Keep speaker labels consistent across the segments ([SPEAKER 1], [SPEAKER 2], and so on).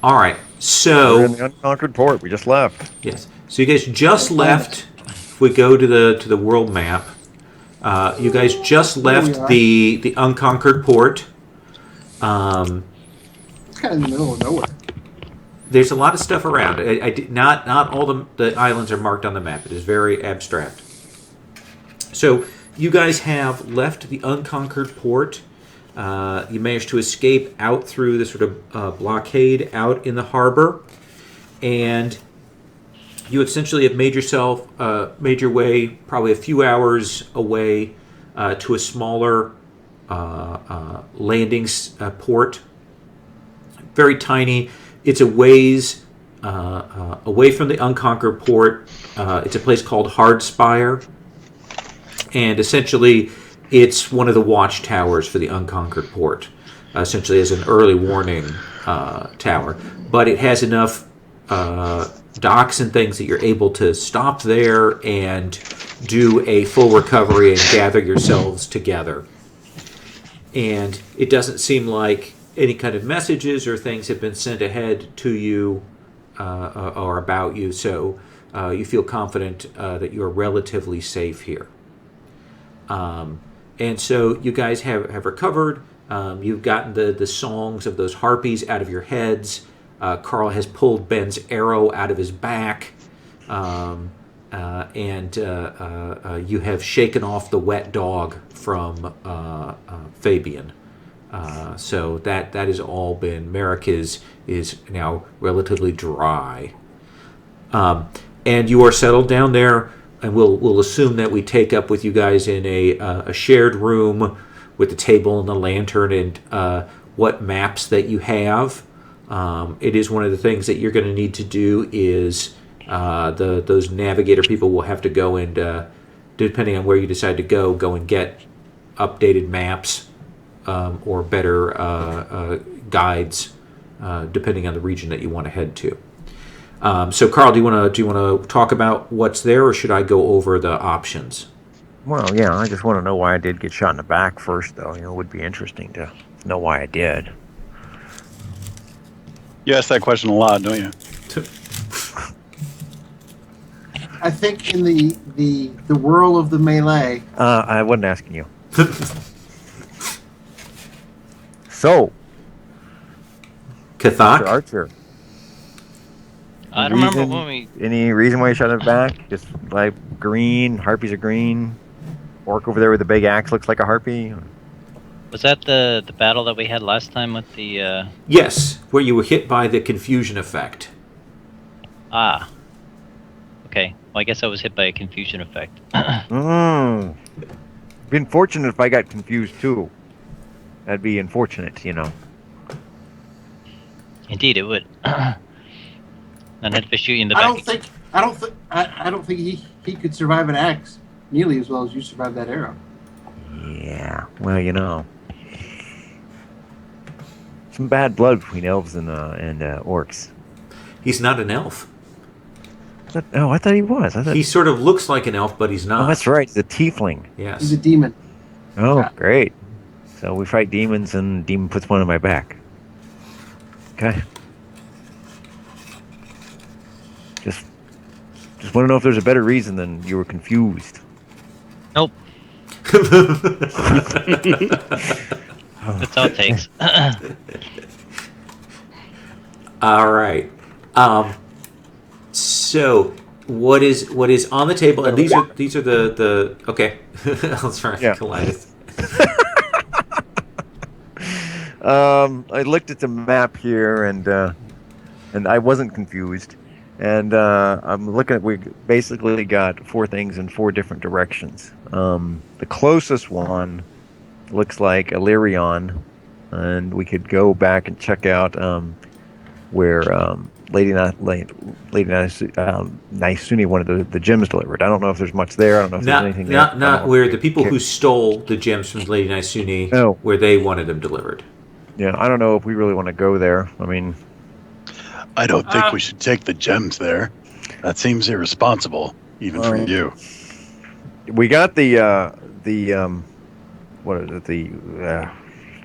[SPEAKER 1] All right.
[SPEAKER 2] We're in
[SPEAKER 1] So
[SPEAKER 2] the unconquered port. We just left.
[SPEAKER 1] yes. So you guys just
[SPEAKER 3] What planet?
[SPEAKER 1] left. If we go to the world map, you guys just
[SPEAKER 3] There we
[SPEAKER 1] left
[SPEAKER 3] are.
[SPEAKER 1] the unconquered port. Um,
[SPEAKER 3] It's kind of in the middle of nowhere.
[SPEAKER 1] there's a lot of stuff around. Not all the islands are marked on the map. It is very abstract. So you guys have left the unconquered port. You managed to escape out through the sort of blockade out in the harbor, and you essentially have made your way probably a few hours away to a smaller landing port. Very tiny. It's a ways away from the unconquered port. It's a place called Hardspire, and essentially it's one of the watchtowers for the unconquered port. Essentially, as an early warning tower, but it has enough docks and things that you're able to stop there and do a full recovery and gather yourselves together. And it doesn't seem like any kind of messages or things have been sent ahead to you or about you, so you feel confident that you are relatively safe here. And so you guys have recovered. You've gotten the songs of those harpies out of your heads. Carl has pulled Ben's arrow out of his back. And you have shaken off the wet dog from Fabian. So that has all been. Merrick is now relatively dry. And you are settled down there, and we'll assume that we take up with you guys in a shared room with the table and the lantern and what maps that you have. It is one of the things that you're going to need to do is those navigator people will have to go and depending on where you decide to go and get updated maps or better guides depending on the region that you want to head to. So, Carl, do you want to talk about what's there, or should I go over the options?
[SPEAKER 2] Well, yeah, I just want to know why I did get shot in the back first, though. It would be interesting to know why I did.
[SPEAKER 4] You ask that question a lot, don't you?
[SPEAKER 3] I think in the whirl of the melee.
[SPEAKER 2] I wasn't asking you. So, Mr.
[SPEAKER 1] Kathak?
[SPEAKER 2] Archer,
[SPEAKER 5] I don't remember when we.
[SPEAKER 2] any reason why you shot in the back? Just like green, harpies are green. Orc over there with the big axe looks like a harpy.
[SPEAKER 5] Was that the battle that we had last time with the?
[SPEAKER 1] Yes, where you were hit by the confusion effect.
[SPEAKER 5] Ah. Okay. Well, I guess I was hit by a confusion effect.
[SPEAKER 2] Been fortunate if I got confused too. That'd be unfortunate, you know.
[SPEAKER 5] Indeed, it would. And had to shoot you in the
[SPEAKER 3] I
[SPEAKER 5] back.
[SPEAKER 3] don't think he could survive an axe nearly as well as you survived that arrow.
[SPEAKER 2] Yeah. Well, you know, some bad blood between elves and orcs.
[SPEAKER 1] He's not an elf.
[SPEAKER 2] Oh, I thought he was. I thought.
[SPEAKER 1] He sort of looks like an elf, but he's
[SPEAKER 2] Oh,
[SPEAKER 1] not.
[SPEAKER 2] that's right. He's a tiefling.
[SPEAKER 3] He's
[SPEAKER 1] Yes.
[SPEAKER 3] a demon.
[SPEAKER 2] Oh,
[SPEAKER 3] Yeah.
[SPEAKER 2] great. So we fight demons, and demon puts one on my back. Okay. Just want to know if there's a better reason than you were confused.
[SPEAKER 5] Nope. That's all it takes.
[SPEAKER 1] All right. So what is on the table? And these are the okay. Let's try
[SPEAKER 2] Yeah.
[SPEAKER 1] Goliath.
[SPEAKER 2] I looked at the map here, and I wasn't confused. And I'm looking at, we basically got four things in four different directions. The closest one looks like Illyrion, and we could go back and check out where Lady Naisuni wanted the gems delivered. I don't know if there's much there. I don't know if there's anything there.
[SPEAKER 1] Not where the people who stole the gems from Lady Naisuni,
[SPEAKER 2] Oh.
[SPEAKER 1] where they wanted them delivered.
[SPEAKER 2] Yeah, I don't know if we really want to go there. I mean,
[SPEAKER 4] I don't think we should take the gems there. That seems irresponsible, even for you.
[SPEAKER 2] we got the what is it? The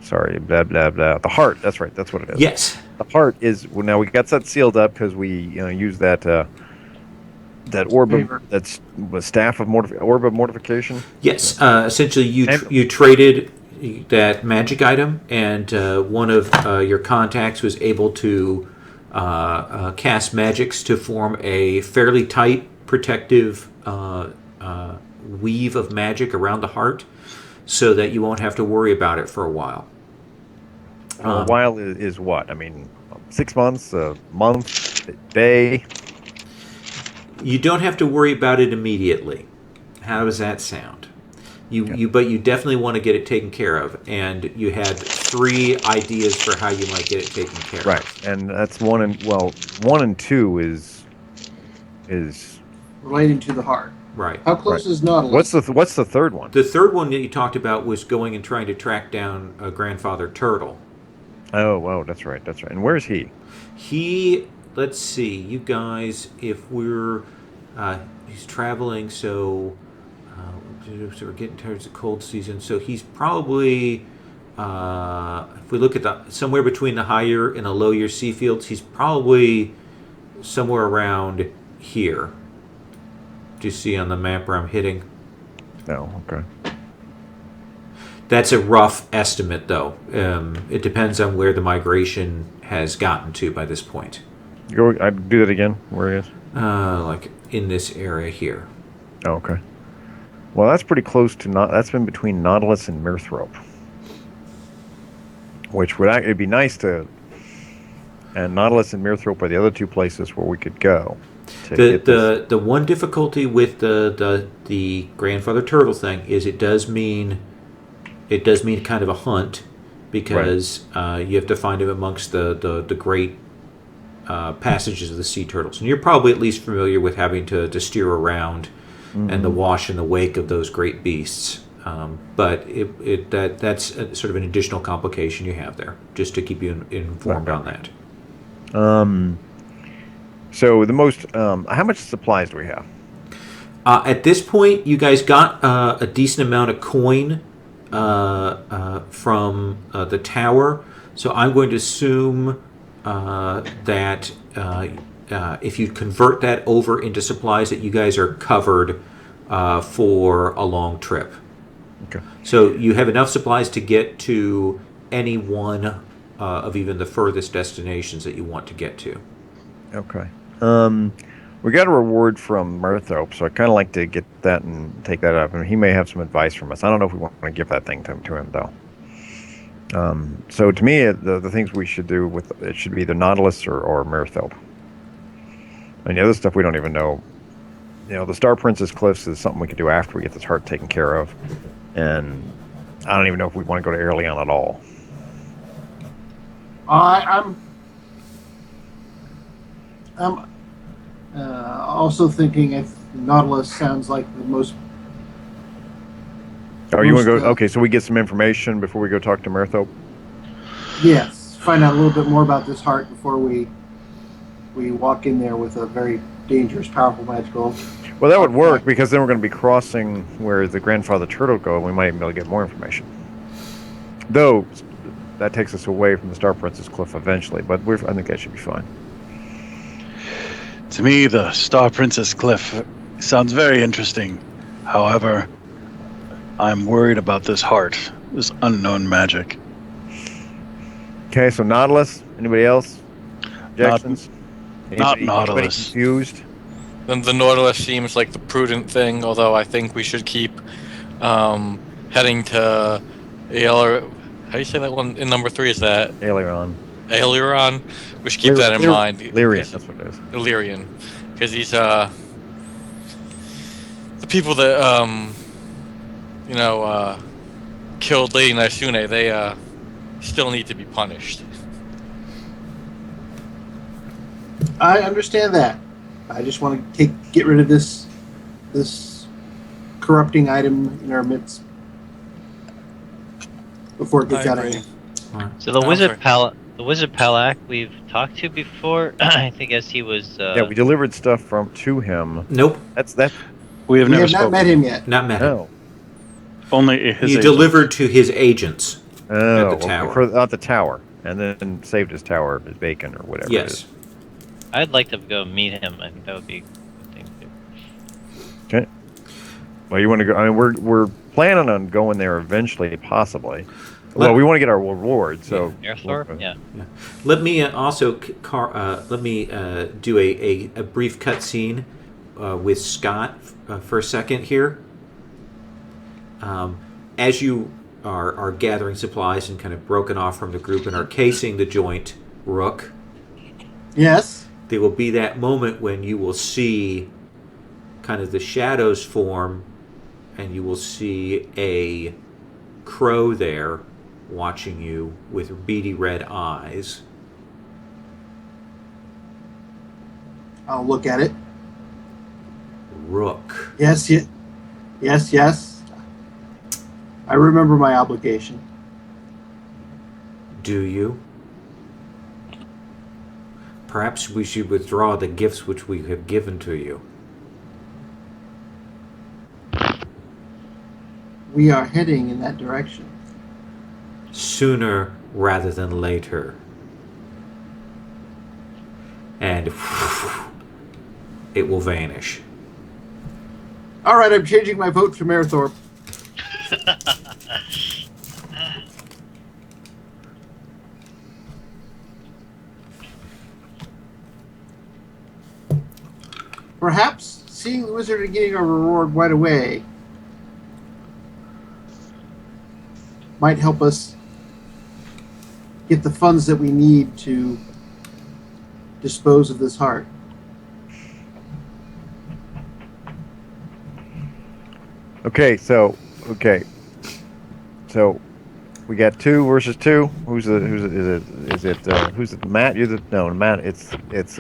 [SPEAKER 2] Sorry, blah blah blah. The heart. That's right. That's what it is.
[SPEAKER 1] Yes.
[SPEAKER 2] The heart is. Well, now we got that sealed up because we used that that orb.
[SPEAKER 3] Favor.
[SPEAKER 2] That's the staff of orb of mortification.
[SPEAKER 1] Yes. Essentially,
[SPEAKER 2] And-
[SPEAKER 1] you traded that magic item, and one of your contacts was able to cast magics to form a fairly tight protective weave of magic around the heart, so that you won't have to worry about it for a while.
[SPEAKER 2] A while is what? I mean, 6 months, a month, a day.
[SPEAKER 1] You don't have to worry about it immediately. How does that sound? But you definitely want to get it taken care of, and you had 3 ideas for how you might get it taken care of.
[SPEAKER 2] Right, and that's 1 and 2 is
[SPEAKER 3] Relating to the heart.
[SPEAKER 1] Right.
[SPEAKER 3] How close is Nautilus?
[SPEAKER 2] what's the third one?
[SPEAKER 1] The third one that you talked about was going and trying to track down a grandfather turtle.
[SPEAKER 2] Oh, that's right. And where's he?
[SPEAKER 1] Let's see, you guys, if he's traveling, so we're getting towards the cold season, so he's probably, if we look at somewhere between the higher and the lower sea fields, he's probably somewhere around here. Do you see on the map where I'm hitting?
[SPEAKER 2] No, okay.
[SPEAKER 1] That's a rough estimate, though. It depends on where the migration has gotten to by this point.
[SPEAKER 2] I do that again. Where he is?
[SPEAKER 1] Like in this area here.
[SPEAKER 2] Oh, okay. Well, that's pretty close to that's been between Nautilus and Mirthrope, which it'd be nice to. And Nautilus and Mirthrope are the other 2 places where we could go.
[SPEAKER 1] The one difficulty with the grandfather turtle thing is it does mean kind of a hunt, because you have to find him amongst the great passages of the sea turtles, and you're probably at least familiar with having to steer around and the wash and the wake of those great beasts. But that's sort of an additional complication you have there, just to keep you informed on that.
[SPEAKER 2] So the most, how much supplies do we have?
[SPEAKER 1] At this point, you guys got a decent amount of coin from the tower, so I'm going to assume that if you convert that over into supplies, that you guys are covered for a long trip.
[SPEAKER 2] Okay.
[SPEAKER 1] So you have enough supplies to get to any one of even the furthest destinations that you want to get to.
[SPEAKER 2] Okay. We got a reward from Mirthrope, so I kind of like to get that and take that up. And he may have some advice from us. I don't know if we want to give that thing to him though. So to me, the things we should do it should be either Nautilus or Mirthrope. And the other stuff we don't even know. The Star Princess Cliffs is something we could do after we get this heart taken care of. And I don't even know if we want to go to Airleon at all.
[SPEAKER 3] I'm also thinking if Nautilus sounds like the most.
[SPEAKER 2] Oh, you want to go?
[SPEAKER 3] Most,
[SPEAKER 2] Okay, so we get some information before we go talk to Mirthrope.
[SPEAKER 3] Yes, find out a little bit more about this heart before we walk in there with a very dangerous, powerful magical.
[SPEAKER 2] Well, that would work because then we're going to be crossing where the grandfather turtle go, and we might even be able to get more information. Though that takes us away from the Star Princess Cliff eventually, but I think that should be fine.
[SPEAKER 4] To me, the Star Princess Cliff sounds very interesting. However, I'm worried about this heart, this unknown magic.
[SPEAKER 2] Okay, so Nautilus. Anybody else? Objections?
[SPEAKER 4] Not
[SPEAKER 2] Anybody
[SPEAKER 4] Nautilus.
[SPEAKER 2] confused?
[SPEAKER 6] Then the Nautilus seems like the prudent thing, although I think we should keep heading to how do you say that one in number 3? Is that
[SPEAKER 2] Aileron.
[SPEAKER 6] Aileron? We should keep that in mind.
[SPEAKER 2] Lyrian, that's what it is.
[SPEAKER 6] Illyrian, because he's the people that killed Lady Naisune. They still need to be punished.
[SPEAKER 3] I understand that. I just want to get rid of this corrupting item in our midst before it gets out of hand.
[SPEAKER 5] So the
[SPEAKER 6] No,
[SPEAKER 5] wizard
[SPEAKER 6] sorry.
[SPEAKER 5] the wizard Palak we've talked to before. I think as he was.
[SPEAKER 2] Yeah, we delivered stuff to him.
[SPEAKER 1] Nope,
[SPEAKER 2] That's
[SPEAKER 4] We have
[SPEAKER 3] We
[SPEAKER 4] never
[SPEAKER 3] have not
[SPEAKER 4] spoken.
[SPEAKER 3] met him yet.
[SPEAKER 1] not met him.
[SPEAKER 2] no.
[SPEAKER 4] Only his
[SPEAKER 1] You
[SPEAKER 4] agent.
[SPEAKER 1] delivered to his agents.
[SPEAKER 2] Oh,
[SPEAKER 1] At the tower.
[SPEAKER 2] Okay, at the tower, and then saved his tower, his bacon, or whatever. It
[SPEAKER 1] Yes.
[SPEAKER 2] is.
[SPEAKER 5] I'd like to go meet him. I think that would be a good thing to do.
[SPEAKER 2] Okay. Well, you want to go? I mean, we're planning on going there eventually, possibly. Well, we want to get our reward, so.
[SPEAKER 5] Airthorpe? Yeah.
[SPEAKER 1] Let me also do a brief cutscene with Scott for a second here. As you are gathering supplies and kind of broken off from the group and are casing the joint, Rook,
[SPEAKER 3] Yes.
[SPEAKER 1] there will be that moment when you will see kind of the shadows form, and you will see a crow there watching you with beady red eyes.
[SPEAKER 3] I'll look at it.
[SPEAKER 1] Rook.
[SPEAKER 3] Yes. Yes. I remember my obligation.
[SPEAKER 1] Do you? Perhaps we should withdraw the gifts which we have given to you.
[SPEAKER 3] We are heading in that direction.
[SPEAKER 1] Sooner rather than later. And it will vanish.
[SPEAKER 3] All right, I'm changing my vote to Marathorpe. Perhaps seeing the wizard and getting our reward right away might help us get the funds that we need to dispose of this heart.
[SPEAKER 2] Okay, so we got 2 versus 2. Who's it Matt? Matt. It's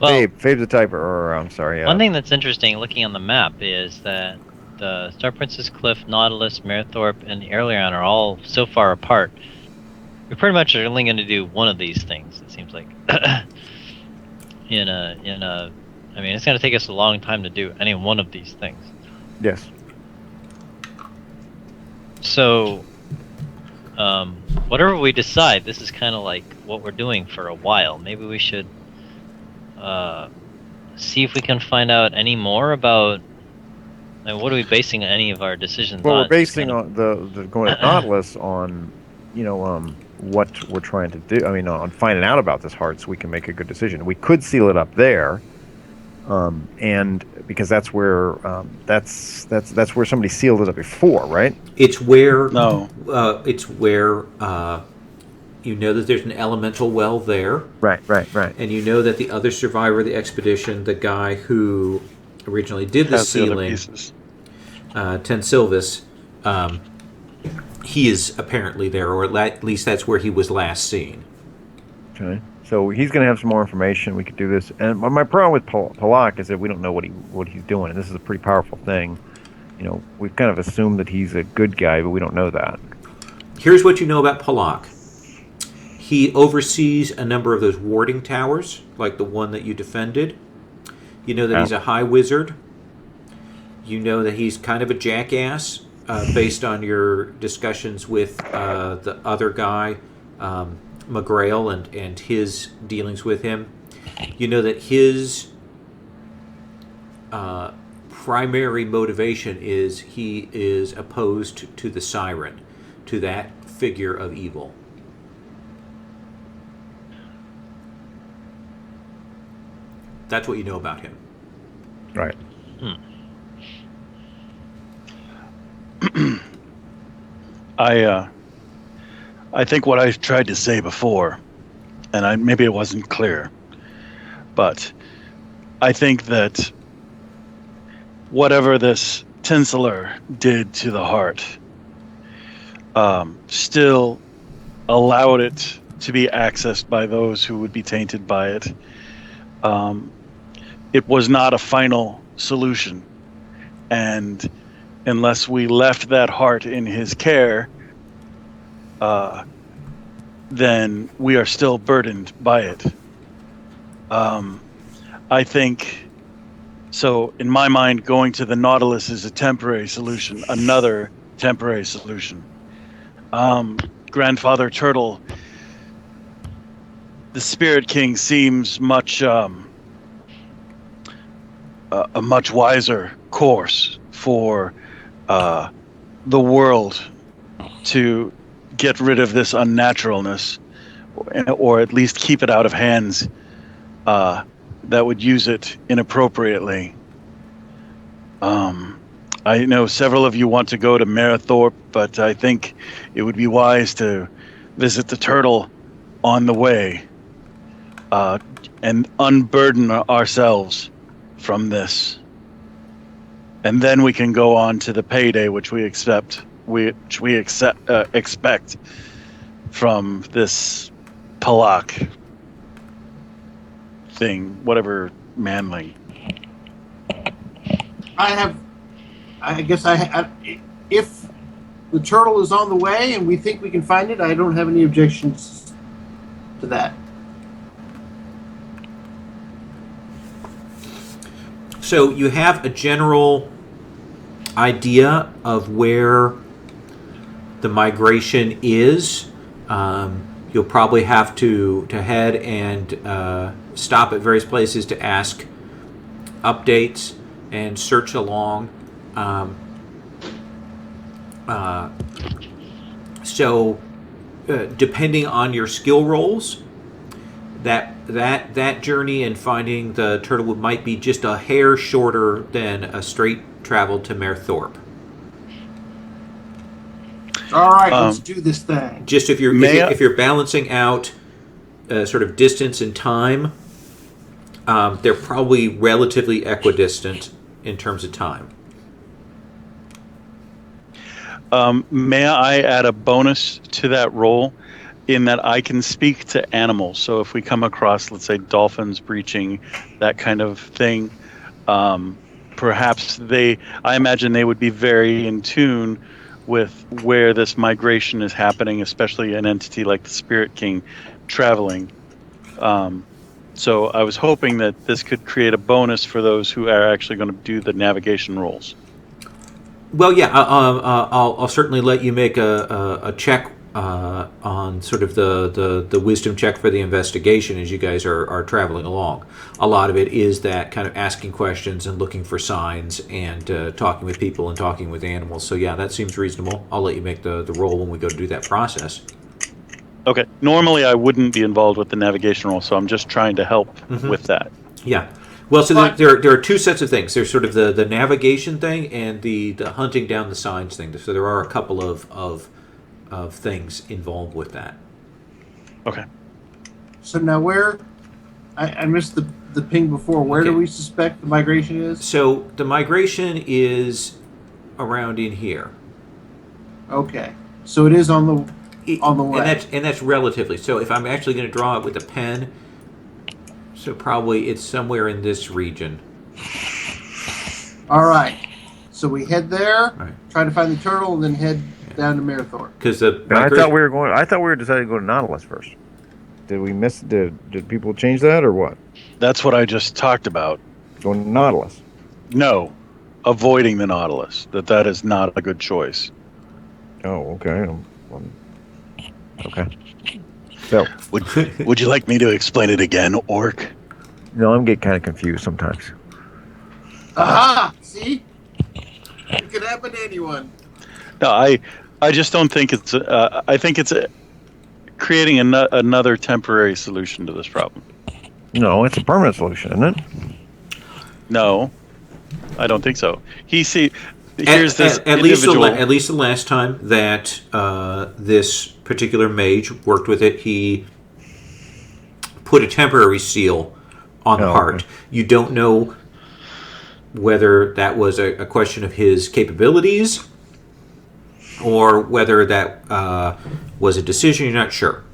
[SPEAKER 5] Well,
[SPEAKER 2] Fabe's the typer, or I'm sorry.
[SPEAKER 5] one thing that's interesting looking on the map is that the Star Princess Cliff, Nautilus, Marathorpe, and Airleon are all so far apart. We pretty much are only going to do one of these things, it seems like. I mean, it's going to take us a long time to do any one of these things.
[SPEAKER 2] Yes.
[SPEAKER 5] So, whatever we decide, this is kind of like what we're doing for a while. Maybe we should see if we can find out any more about. Like, what are we basing any of our decisions on?
[SPEAKER 2] Well, we're basing
[SPEAKER 5] Kind of-
[SPEAKER 2] on the going to Nautilus on, what we're trying to do. I mean, on finding out about this heart, so we can make a good decision. We could seal it up there, and because that's where that's where somebody sealed it up before, right?
[SPEAKER 1] It's where
[SPEAKER 4] No.
[SPEAKER 1] It's where you know that there's an elemental well there,
[SPEAKER 2] Right.
[SPEAKER 1] and you know that the other survivor of the expedition, the guy who originally did the
[SPEAKER 4] Has the other
[SPEAKER 1] sealing,
[SPEAKER 4] pieces.
[SPEAKER 1] Tensilvis, he is apparently there, or at least that's where he was last seen.
[SPEAKER 2] Okay. So he's going to have some more information. We could do this. And my problem with Palak is that we don't know what he's doing, and this is a pretty powerful thing. We've kind of assumed that he's a good guy, but we don't know that.
[SPEAKER 1] Here's what you know about Palak. He oversees a number of those warding towers, like the one that you defended. You know that he's a high wizard. You know that he's kind of a jackass, based on your discussions with the other guy, McGrail, and his dealings with him. You know that his primary motivation is he is opposed to the Siren, to that figure of evil. That's what you know about him.
[SPEAKER 2] Right.
[SPEAKER 4] I think what I tried to say before, and maybe it wasn't clear, but I think that whatever this Tinseler did to the heart, still allowed it to be accessed by those who would be tainted by it. It was not a final solution, and unless we left that heart in his care, then we are still burdened by it. I think, so in my mind, going to the Nautilus is a temporary solution, another temporary solution. Grandfather Turtle, the Spirit King seems much a much wiser course for the world to get rid of this unnaturalness, or at least keep it out of hands that would use it inappropriately. I know several of you want to go to Marathorpe, but I think it would be wise to visit the turtle on the way and unburden ourselves from this. And then we can go on to the payday which we expect from this Palak thing, whatever manling.
[SPEAKER 3] If the turtle is on the way and we think we can find it, I don't have any objections to that.
[SPEAKER 1] So you have a general idea of where the migration is. You'll probably have to head and stop at various places to ask updates and search along. Depending on your skill rolls, that journey and finding the turtle might be just a hair shorter than a straight travel to Marathorpe.
[SPEAKER 3] All right, let's do this thing.
[SPEAKER 1] Just if you're balancing out sort of distance and time, they're probably relatively equidistant in terms of time.
[SPEAKER 4] May I add a bonus to that roll in that I can speak to animals? So if we come across, let's say, dolphins breaching, that kind of thing, perhaps I imagine they would be very in tune with where this migration is happening, especially an entity like the Spirit King traveling. So I was hoping that this could create a bonus for those who are actually going to do the navigation rolls.
[SPEAKER 1] Well, yeah, I'll certainly let you make a check on sort of the wisdom check for the investigation as you guys are traveling along. A lot of it is that kind of asking questions and looking for signs and talking with people and talking with animals. So yeah, that seems reasonable. I'll let you make the roll when we go to do that process.
[SPEAKER 4] Okay. Normally I wouldn't be involved with the navigation roll, so I'm just trying to help with that.
[SPEAKER 1] Yeah. Well, so there are two sets of things. There's sort of the navigation thing and the hunting down the signs thing. So there are a couple of things involved with that.
[SPEAKER 4] Okay.
[SPEAKER 3] So now where... I missed the ping before. Where do we suspect the migration is?
[SPEAKER 1] So the migration is around in here.
[SPEAKER 3] Okay. So it is on the way.
[SPEAKER 1] And that's relatively. So if I'm actually going to draw it with a pen, so probably it's somewhere in this region.
[SPEAKER 3] All right. So we head there,
[SPEAKER 1] Right.
[SPEAKER 3] try to find the turtle, and then head down to Marathorpe.
[SPEAKER 1] Because the
[SPEAKER 2] I thought we were deciding to go to Nautilus first. Did we miss? Did people change that or what?
[SPEAKER 4] That's what I just talked about.
[SPEAKER 2] Going to Nautilus.
[SPEAKER 4] No, avoiding the Nautilus. That is not a good choice.
[SPEAKER 2] Oh, okay. Okay. So,
[SPEAKER 4] Would you like me to explain it again, Orc?
[SPEAKER 2] no, I'm getting kind of confused sometimes.
[SPEAKER 3] Aha! See? It could happen to anyone.
[SPEAKER 4] No, I just don't think it's. I think it's creating another temporary solution to this problem.
[SPEAKER 2] No, it's a permanent solution, isn't it?
[SPEAKER 4] No, I don't think so. Here's this
[SPEAKER 1] at least
[SPEAKER 4] individual.
[SPEAKER 1] the last time that this particular mage worked with it, he put a temporary seal on the heart.
[SPEAKER 2] Okay.
[SPEAKER 1] You don't know whether that was a question of his capabilities or whether that was a decision. You're not sure.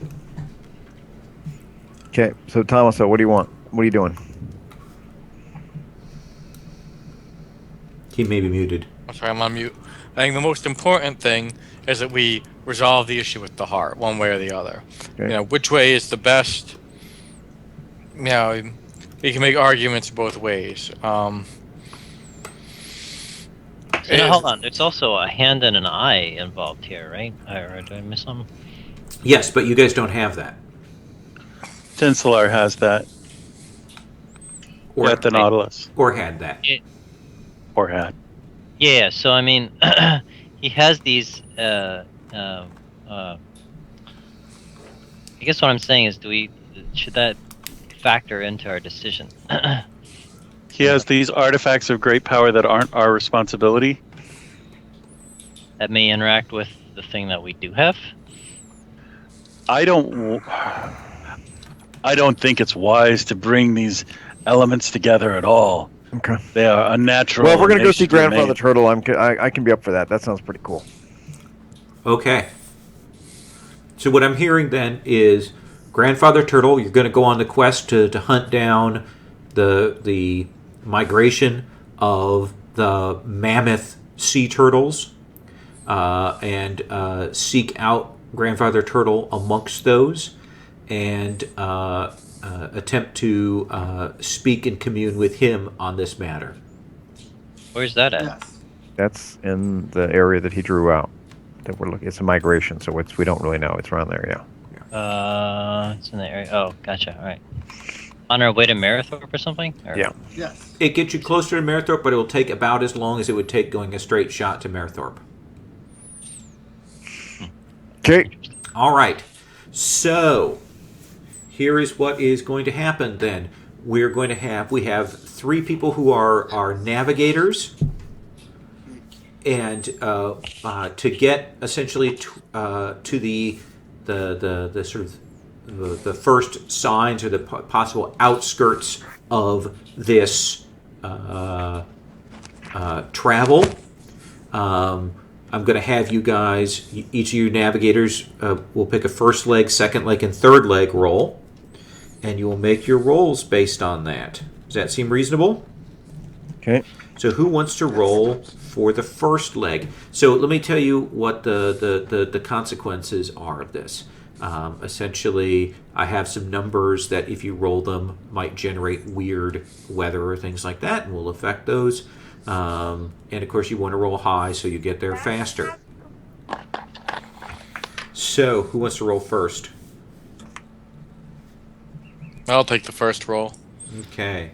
[SPEAKER 2] Okay, so Thomas, what do you want? What are you doing?
[SPEAKER 1] He may be muted.
[SPEAKER 6] I'm sorry, I'm on mute. I think the most important thing is that we resolve the issue with the heart, one way or the other.
[SPEAKER 2] Okay.
[SPEAKER 6] Which way is the best? You can make arguments both ways.
[SPEAKER 5] So now, hold on. There's also a hand and an eye involved here, right? Or did I miss something?
[SPEAKER 1] Yes, but you guys don't have that.
[SPEAKER 4] Tinselar has that
[SPEAKER 1] Or,
[SPEAKER 4] at the Nautilus,
[SPEAKER 1] or had that.
[SPEAKER 4] or had.
[SPEAKER 5] Yeah. So I mean, he has these. I guess what I'm saying is, should that factor into our decision?
[SPEAKER 4] He has these artifacts of great power that aren't our responsibility.
[SPEAKER 5] That may interact with the thing that we do have.
[SPEAKER 4] I don't think it's wise to bring these elements together at all.
[SPEAKER 2] Okay.
[SPEAKER 4] They are unnatural.
[SPEAKER 2] Well, if we're
[SPEAKER 4] and
[SPEAKER 2] gonna go
[SPEAKER 4] they
[SPEAKER 2] see
[SPEAKER 4] should be
[SPEAKER 2] Grandfather
[SPEAKER 4] made.
[SPEAKER 2] Turtle, I can be up for that. That sounds pretty cool.
[SPEAKER 1] Okay. So what I'm hearing then is Grandfather Turtle, you're going to go on the quest to hunt down the migration of the mammoth sea turtles and seek out Grandfather Turtle amongst those and attempt to speak and commune with him on this matter.
[SPEAKER 5] Where's that at?
[SPEAKER 3] Yes.
[SPEAKER 2] That's in the area that he drew out. That we're looking. It's a migration, so we don't really know. It's around there, yeah.
[SPEAKER 5] It's in the area. Oh, gotcha. All right. On our way to Marathorpe or something? Or?
[SPEAKER 2] Yeah.
[SPEAKER 3] Yes.
[SPEAKER 1] It gets you closer to Marathorpe, but it will take about as long as it would take going a straight shot to Marathorpe.
[SPEAKER 2] Okay.
[SPEAKER 1] All right. So here is what is going to happen then. We have 3 people who are navigators, and to get essentially to the sort of the first signs or the possible outskirts of this travel. I'm going to have you guys, each of you navigators, will pick a first leg, second leg, and third leg roll, and you will make your rolls based on that. Does that seem reasonable?
[SPEAKER 2] Okay.
[SPEAKER 1] So who wants to roll for the first leg? So let me tell you what the consequences are of this. Essentially, I have some numbers that if you roll them might generate weird weather or things like that, and will affect those. And of course, you want to roll high so you get there faster. So who wants to roll first?
[SPEAKER 6] I'll take the first roll.
[SPEAKER 1] Okay.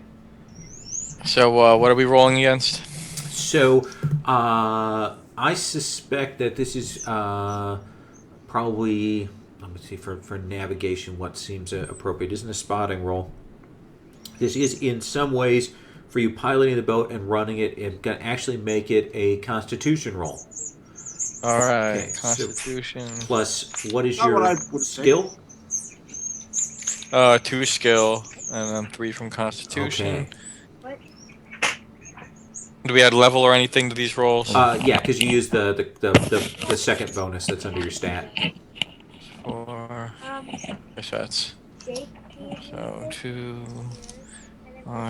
[SPEAKER 6] So, what are we rolling against?
[SPEAKER 1] So, I suspect that this is probably, let me see, for navigation, what seems appropriate. Isn't a spotting roll. This is in some ways, for you piloting the boat and running it, it's going to actually make it a constitution roll.
[SPEAKER 6] All right,
[SPEAKER 1] Okay, so-
[SPEAKER 6] Constitution.
[SPEAKER 1] Plus, what is
[SPEAKER 3] Not
[SPEAKER 1] your
[SPEAKER 3] what I would say.
[SPEAKER 1] skill?
[SPEAKER 6] 2 skill, and then 3 from Constitution.
[SPEAKER 1] Okay.
[SPEAKER 6] Do we add level or anything to these rolls?
[SPEAKER 1] Yeah, because you use the second bonus that's under your stat.
[SPEAKER 6] 4. I guess that's so 2,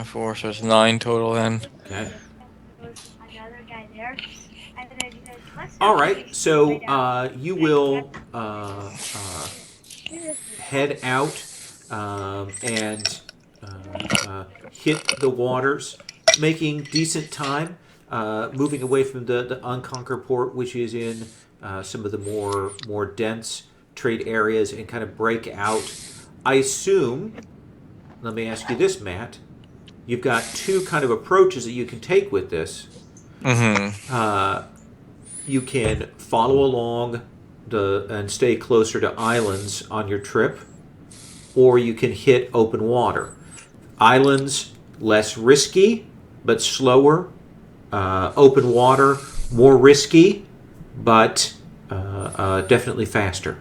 [SPEAKER 6] 4. So it's 9 total then.
[SPEAKER 1] Okay. All right, so you will head out and hit the waters, making decent time, moving away from the Unconquered port, which is in some of the more dense trade areas, and kind of break out. I assume, let me ask you this, Matt, you've got 2 kind of approaches that you can take with this.
[SPEAKER 6] Mm-hmm.
[SPEAKER 1] You can follow along and stay closer to islands on your trip, or you can hit open water. Islands, less risky, but slower. Open water, more risky, but definitely faster.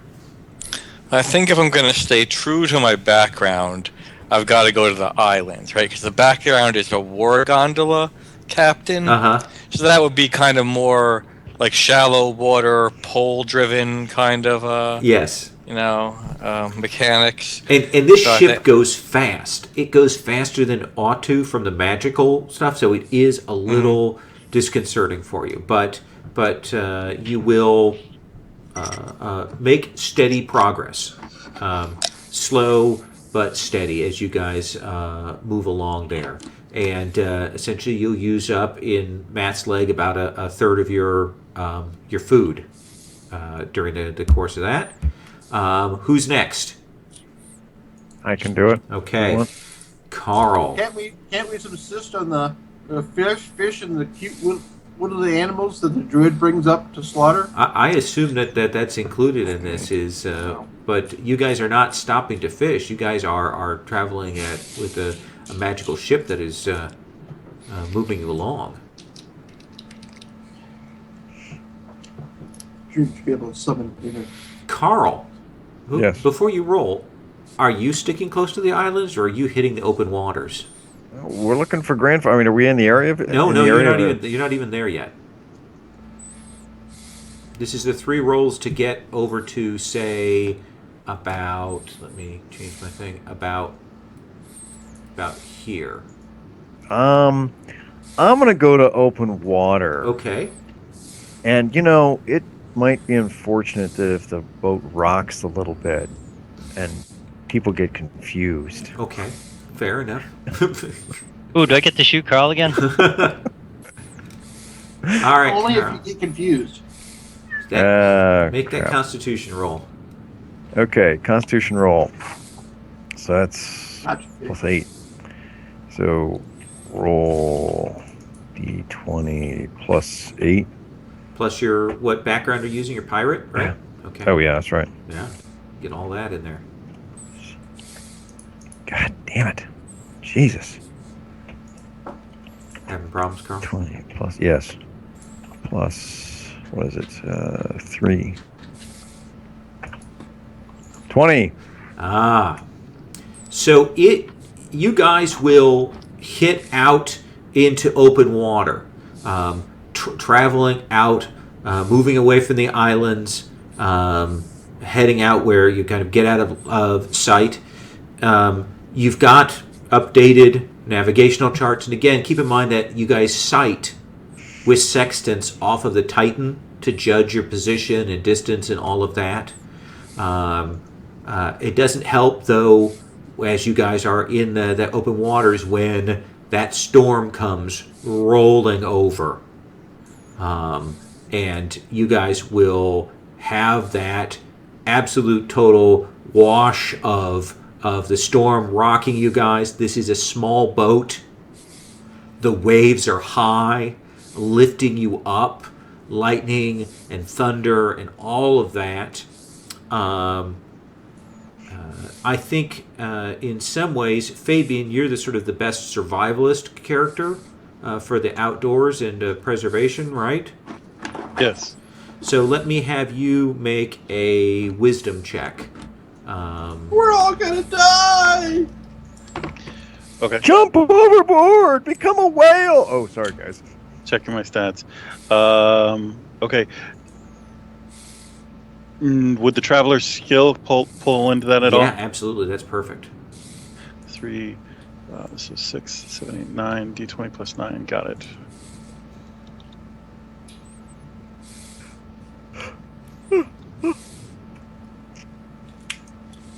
[SPEAKER 6] I think if I'm going to stay true to my background, I've got to go to the islands, right? Because the background is a war gondola captain.
[SPEAKER 1] Uh-huh.
[SPEAKER 6] So that would be kind of more like shallow water, pole-driven kind of,
[SPEAKER 1] Yes.
[SPEAKER 6] mechanics.
[SPEAKER 1] And this
[SPEAKER 6] So I
[SPEAKER 1] ship
[SPEAKER 6] think-
[SPEAKER 1] goes fast. It goes faster than it ought to from the magical stuff, so it is a little disconcerting for you. But you will make steady progress. Slow but steady as you guys move along there. And essentially, you'll use up in Matt's leg about a third of your food during the course of that. Who's next?
[SPEAKER 2] I can do it.
[SPEAKER 1] Okay,
[SPEAKER 2] What?
[SPEAKER 1] Carl.
[SPEAKER 3] Can't we subsist on the fish and the cute what are the animals that the druid brings up to slaughter?
[SPEAKER 1] I assume that's included in this. But you guys are not stopping to fish. You guys are traveling with a magical ship that is moving you along.
[SPEAKER 3] Should be able to summon.
[SPEAKER 1] Carl,
[SPEAKER 2] Yes.
[SPEAKER 1] before you roll, are you sticking close to the islands or are you hitting the open waters?
[SPEAKER 2] We're looking for grandfather. I mean, are we in the area of it?
[SPEAKER 1] No,
[SPEAKER 2] in
[SPEAKER 1] no,
[SPEAKER 2] the
[SPEAKER 1] you're
[SPEAKER 2] area
[SPEAKER 1] not
[SPEAKER 2] of
[SPEAKER 1] even. You're not even there yet. This is the 3 rolls to get over to say about. Let me change my thing. About here.
[SPEAKER 2] I'm gonna go to open water.
[SPEAKER 1] Okay.
[SPEAKER 2] And it might be unfortunate that if the boat rocks a little bit and people get confused.
[SPEAKER 1] Okay. Fair enough.
[SPEAKER 5] Ooh, do I get to shoot Carl again?
[SPEAKER 1] All right.
[SPEAKER 3] Only if
[SPEAKER 1] Carl.
[SPEAKER 3] you get confused.
[SPEAKER 1] Make that
[SPEAKER 2] Crap.
[SPEAKER 1] Constitution roll.
[SPEAKER 2] Okay, Constitution roll. So that's
[SPEAKER 3] Gotcha.
[SPEAKER 2] +8. So roll d20 +8.
[SPEAKER 1] Plus your what background are you using? Your pirate, right? Okay.
[SPEAKER 2] Oh yeah, that's right.
[SPEAKER 1] Yeah. Get all that in there.
[SPEAKER 2] God damn it. Jesus.
[SPEAKER 1] Having problems, Carl?
[SPEAKER 2] 20 plus, yes. Plus, what is it? 3. 20.
[SPEAKER 1] Ah. So you guys will hit out into open water, traveling out, moving away from the islands, heading out where you kind of get out of sight. You've got updated navigational charts, and again, keep in mind that you guys sight with sextants off of the Titan to judge your position and distance and all of that. It doesn't help, though, as you guys are in the open waters when that storm comes rolling over. And you guys will have that absolute total wash of the storm rocking you guys. This is a small boat. The waves are high, lifting you up, lightning and thunder and all of that. I think in some ways, Fabian, you're the best survivalist character for the outdoors and preservation, right?
[SPEAKER 4] Yes.
[SPEAKER 3] So let me have you make a wisdom check.
[SPEAKER 7] We're all gonna die!
[SPEAKER 4] Okay.
[SPEAKER 2] Jump overboard! Become a whale! Oh, sorry, guys.
[SPEAKER 4] Checking my stats. Okay. Would the traveler's skill pull into that at all?
[SPEAKER 3] Yeah, absolutely. That's perfect.
[SPEAKER 4] 3, so 6, 7, 8, 9, d20 plus 9. Got it.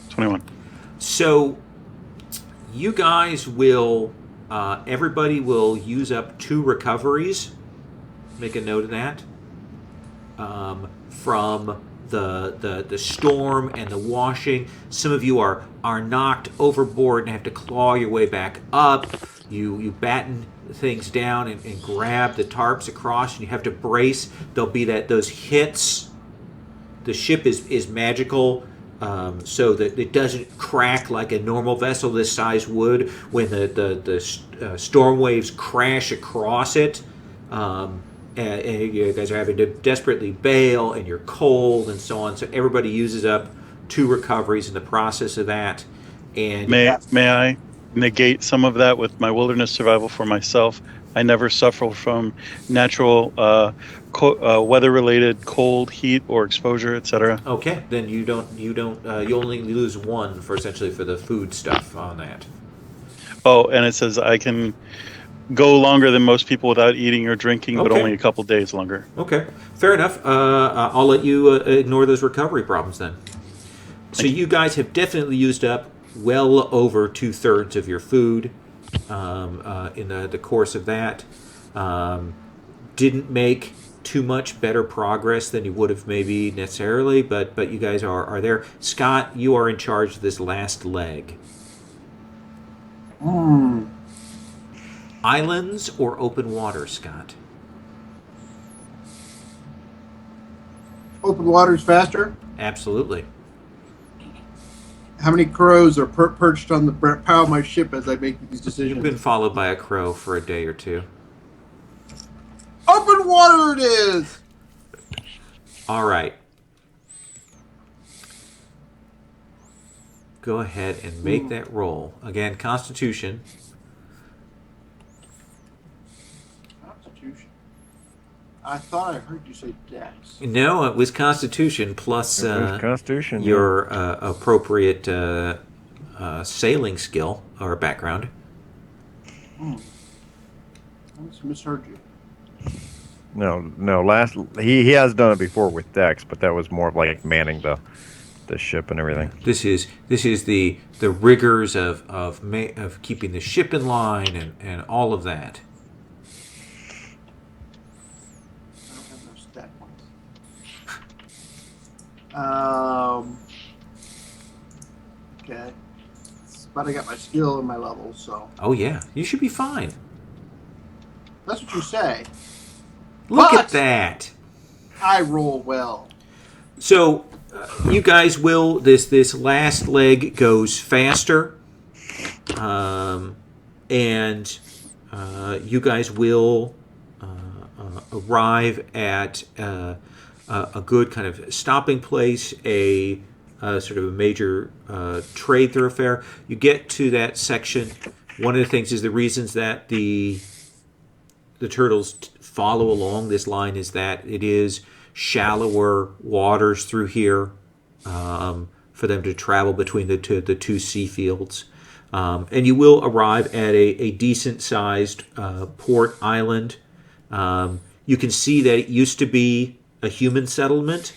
[SPEAKER 4] $21.
[SPEAKER 3] So you guys will, everybody will use up 2 recoveries. Make a note of that. From the storm and the washing. Some of you are knocked overboard and have to claw your way back up. You batten things down and grab the tarps across, and you have to brace. There'll be those hits. The ship is magical, so that it doesn't crack like a normal vessel this size would when the storm waves crash across it. And you guys are having to desperately bail, and you're cold, and so on. So everybody uses up 2 recoveries in the process of that. And
[SPEAKER 4] May I negate some of that with my wilderness survival for myself? I never suffer from natural weather-related cold, heat, or exposure, etc.
[SPEAKER 3] okay, then you only lose 1 for the food stuff on that.
[SPEAKER 4] Oh, and it says I can go longer than most people without eating or drinking, but
[SPEAKER 3] Okay.
[SPEAKER 4] only a couple days longer.
[SPEAKER 3] Okay, fair enough. I'll let you ignore those recovery problems then. So you guys have definitely used up well over 2/3 of your food in the course of that. Didn't make too much better progress than you would have maybe necessarily, but you guys are there. Scott, you are in charge of this last leg. Islands or open water, Scott?
[SPEAKER 7] Open water's faster.
[SPEAKER 3] Absolutely.
[SPEAKER 7] How many crows are perched on the prow of my ship as I make these decisions?
[SPEAKER 3] You've been followed by a crow for a day or two.
[SPEAKER 7] Open water it is!
[SPEAKER 3] All right. Go ahead and make that roll. Again, Constitution.
[SPEAKER 7] Constitution. I thought I heard you say Dex.
[SPEAKER 3] No, it was Constitution plus
[SPEAKER 2] It was Constitution.
[SPEAKER 3] your appropriate sailing skill or background.
[SPEAKER 7] I must have misheard you.
[SPEAKER 2] No. Last he has done it before with Dex, but that was more of like manning the ship and everything.
[SPEAKER 3] This is the rigors of keeping the ship in line and all of that.
[SPEAKER 7] I don't have those stat points. Okay. But I got my skill and my levels, so
[SPEAKER 3] Oh yeah, you should be fine.
[SPEAKER 7] that's what you say.
[SPEAKER 3] Look
[SPEAKER 7] But-
[SPEAKER 3] at that.
[SPEAKER 7] I roll well.
[SPEAKER 3] So, you guys will this last leg goes faster, and you guys will arrive at a good kind of stopping place, a sort of a major trade thoroughfare. You get to that section. One of the things is the reasons that the turtles follow along this line is that it is shallower waters through here for them to travel between the two sea fields. And you will arrive at a decent-sized port island. You can see that it used to be a human settlement.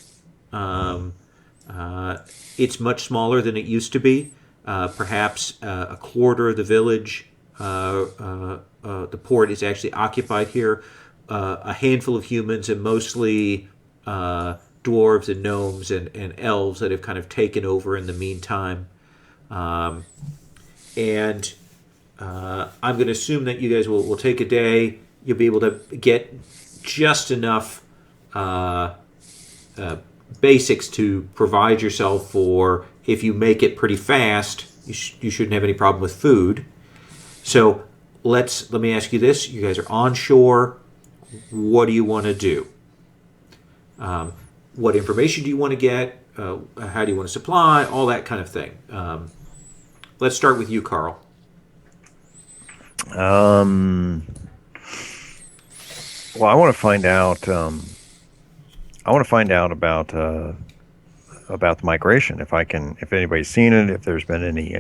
[SPEAKER 3] It's much smaller than it used to be. Perhaps a quarter of the village. The port is actually occupied here. A handful of humans and mostly dwarves and gnomes and elves that have kind of taken over in the meantime. And I'm going to assume that you guys will take a day. You'll be able to get just enough basics to provide yourself for if you make it pretty fast. You shouldn't have any problem with food. So let me ask you this: you guys are on shore. What do you want to do? What information do you want to get? How do you want to supply? All that kind of thing. Let's start with you, Carl.
[SPEAKER 2] Well, I want to find out. About the migration. If anybody's seen it, if there's been any,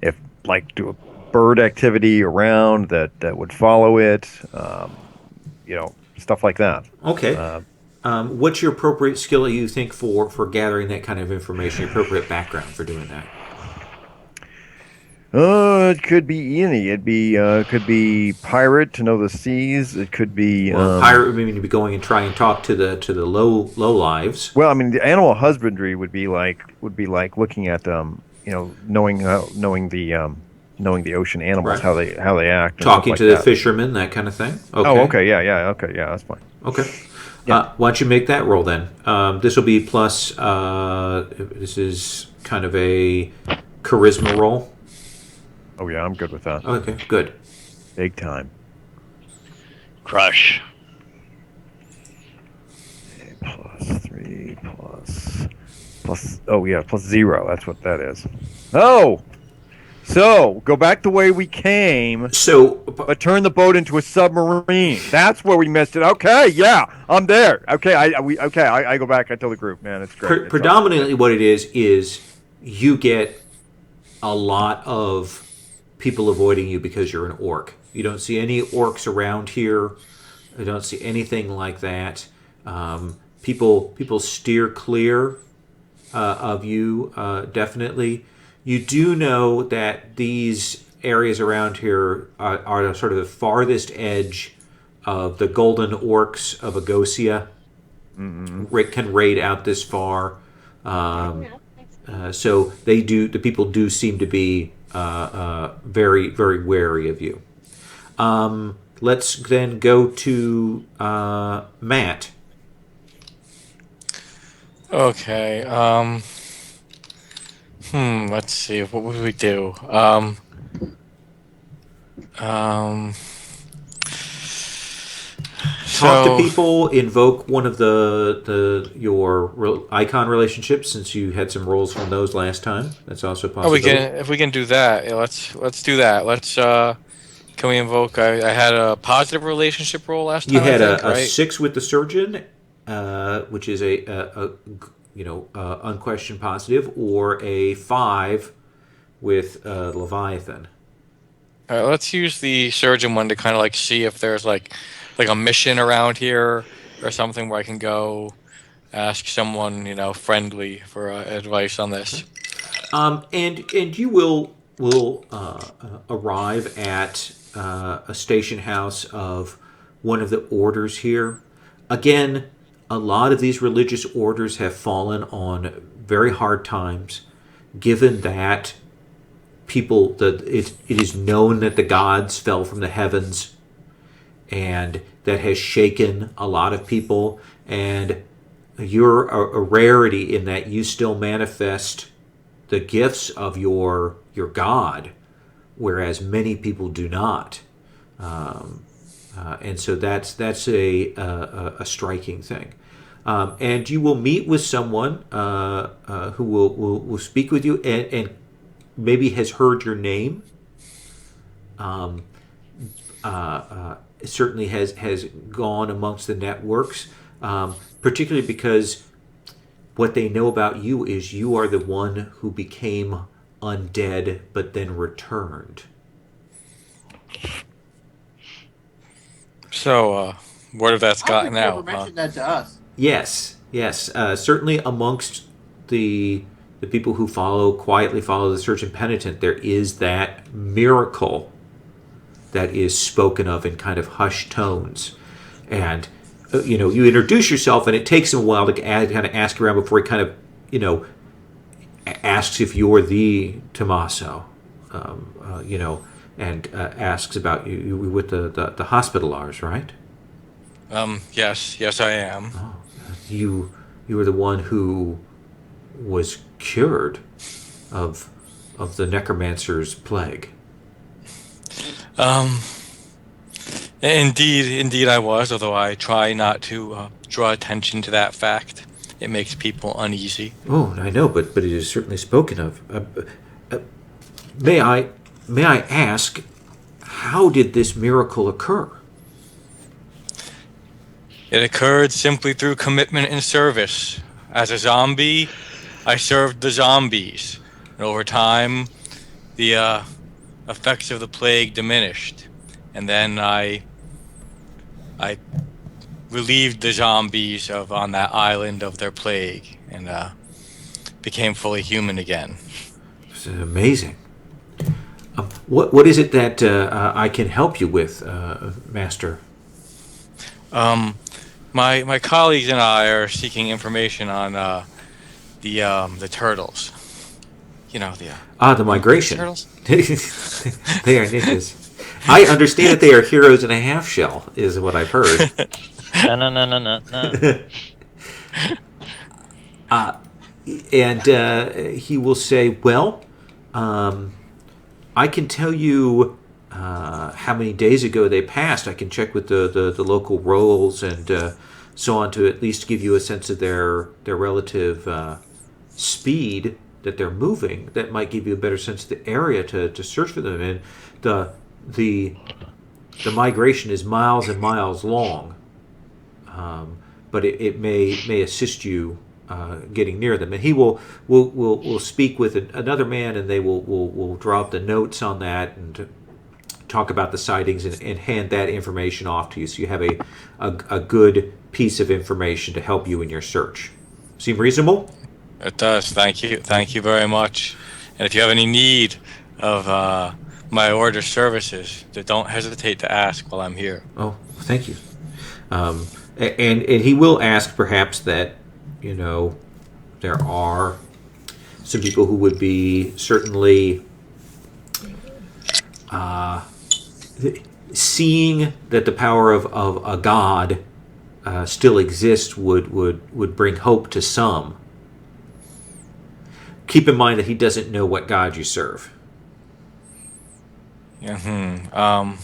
[SPEAKER 2] if like do a bird activity around that would follow it, stuff like that.
[SPEAKER 3] Okay. What's your appropriate skill you think for gathering that kind of information? Your appropriate background for doing that?
[SPEAKER 2] It could be any. Could be pirate to know the seas. It could be
[SPEAKER 3] Pirate would mean to be going and try and talk to the low lives.
[SPEAKER 2] Well, I mean, the animal husbandry would be like looking at knowing the ocean animals,
[SPEAKER 3] Right.
[SPEAKER 2] how they act, and
[SPEAKER 3] Talking
[SPEAKER 2] stuff
[SPEAKER 3] to
[SPEAKER 2] like
[SPEAKER 3] the
[SPEAKER 2] that.
[SPEAKER 3] fishermen, that kind of thing. Okay.
[SPEAKER 2] Oh, okay, yeah, okay, yeah, that's fine.
[SPEAKER 3] Okay.
[SPEAKER 2] Yeah.
[SPEAKER 3] Why don't you make that roll then? This will be plus. This is kind of a charisma roll.
[SPEAKER 2] Oh yeah, I'm good with that.
[SPEAKER 3] Okay, good.
[SPEAKER 2] Big time.
[SPEAKER 5] Crush.
[SPEAKER 2] +3 plus. Oh yeah, +0. That's what that is. Oh, so go back the way we came,
[SPEAKER 3] So,
[SPEAKER 2] but turn the boat into a submarine. That's where we missed it. Okay, yeah, I'm there. Okay, I go back. I tell the group, man, it's great. It's
[SPEAKER 3] predominantly what it is you get a lot of people avoiding you because you're an orc. You don't see any orcs around here. I don't see anything like that. People steer clear of you, definitely. You do know that these areas around here are sort of the farthest edge of the golden orcs of Agosia. Can raid out this far. So the people do seem to be very, very wary of you. Let's then go to Matt.
[SPEAKER 6] Okay. Let's see. What would we do?
[SPEAKER 3] Talk to
[SPEAKER 6] So,
[SPEAKER 3] people. Invoke one of your icon relationships, since you had some rolls from those last time. That's also possible.
[SPEAKER 6] if we can do that, yeah, let's do that. Can we invoke? I had a positive relationship roll last time.
[SPEAKER 3] You had
[SPEAKER 6] I think,
[SPEAKER 3] a
[SPEAKER 6] right?
[SPEAKER 3] 6 with the surgeon, which is a unquestioned positive, or a 5 with Leviathan.
[SPEAKER 6] All right, let's use the surgeon one to kind of like see if there's like a mission around here or something where I can go ask someone friendly for advice on this.
[SPEAKER 3] And you will arrive at a station house of one of the orders here. Again, a lot of these religious orders have fallen on very hard times, given that it is known that the gods fell from the heavens, and that has shaken a lot of people. And you're a rarity in that you still manifest the gifts of your God, whereas many people do not. And so that's a striking thing. And you will meet with someone who will speak with you and maybe has heard your name. Certainly has gone amongst the networks, particularly because what they know about you is you are the one who became undead but then returned.
[SPEAKER 6] So, word of that's gotten
[SPEAKER 7] Never
[SPEAKER 6] out.
[SPEAKER 7] mentioned that to us.
[SPEAKER 3] Yes. Certainly amongst the people who quietly follow the Search and Penitent, there is that miracle that is spoken of in kind of hushed tones. And, you introduce yourself, and it takes him a while to kind of ask around before he kind of, asks if you're the Tommaso, and asks about you with the Hospitalars, right?
[SPEAKER 6] Yes, I am.
[SPEAKER 3] You were the one who was cured of the necromancer's plague.
[SPEAKER 6] Indeed I was, although I try not to draw attention to that fact. It makes people uneasy.
[SPEAKER 3] Oh, I know, but it is certainly spoken of. May I ask, how did this miracle occur?
[SPEAKER 6] It occurred simply through commitment and service. As a zombie, I served the zombies. And over time, the effects of the plague diminished. And then I relieved the zombies on that island of their plague and became fully human again.
[SPEAKER 3] It's amazing. What is it that I can help you with, Master?
[SPEAKER 6] My colleagues and I are seeking information on the turtles.
[SPEAKER 3] The migration.
[SPEAKER 6] Turtles?
[SPEAKER 3] They are ninjas. I understand that they are heroes in a half shell, is what I've heard.
[SPEAKER 5] No.
[SPEAKER 3] And he will say, well, I can tell you how many days ago they passed. I can check with the local rolls and so on to at least give you a sense of their relative speed that they're moving. That might give you a better sense of the area to search for them in. The migration is miles and miles long, but it may assist you getting near them. And he will speak with another man, and they will draw up the notes on that and talk about the sightings and hand that information off to you, so you have a good piece of information to help you in your search. Seem reasonable?
[SPEAKER 6] It does. Thank you very much. And if you have any need of my order services, don't hesitate to ask while I'm here.
[SPEAKER 3] Oh, thank you. And he will ask perhaps that, there are some people who would be certainly seeing that the power of a god still exists would bring hope to some. Keep in mind that he doesn't know what god you serve.
[SPEAKER 6] Yeah.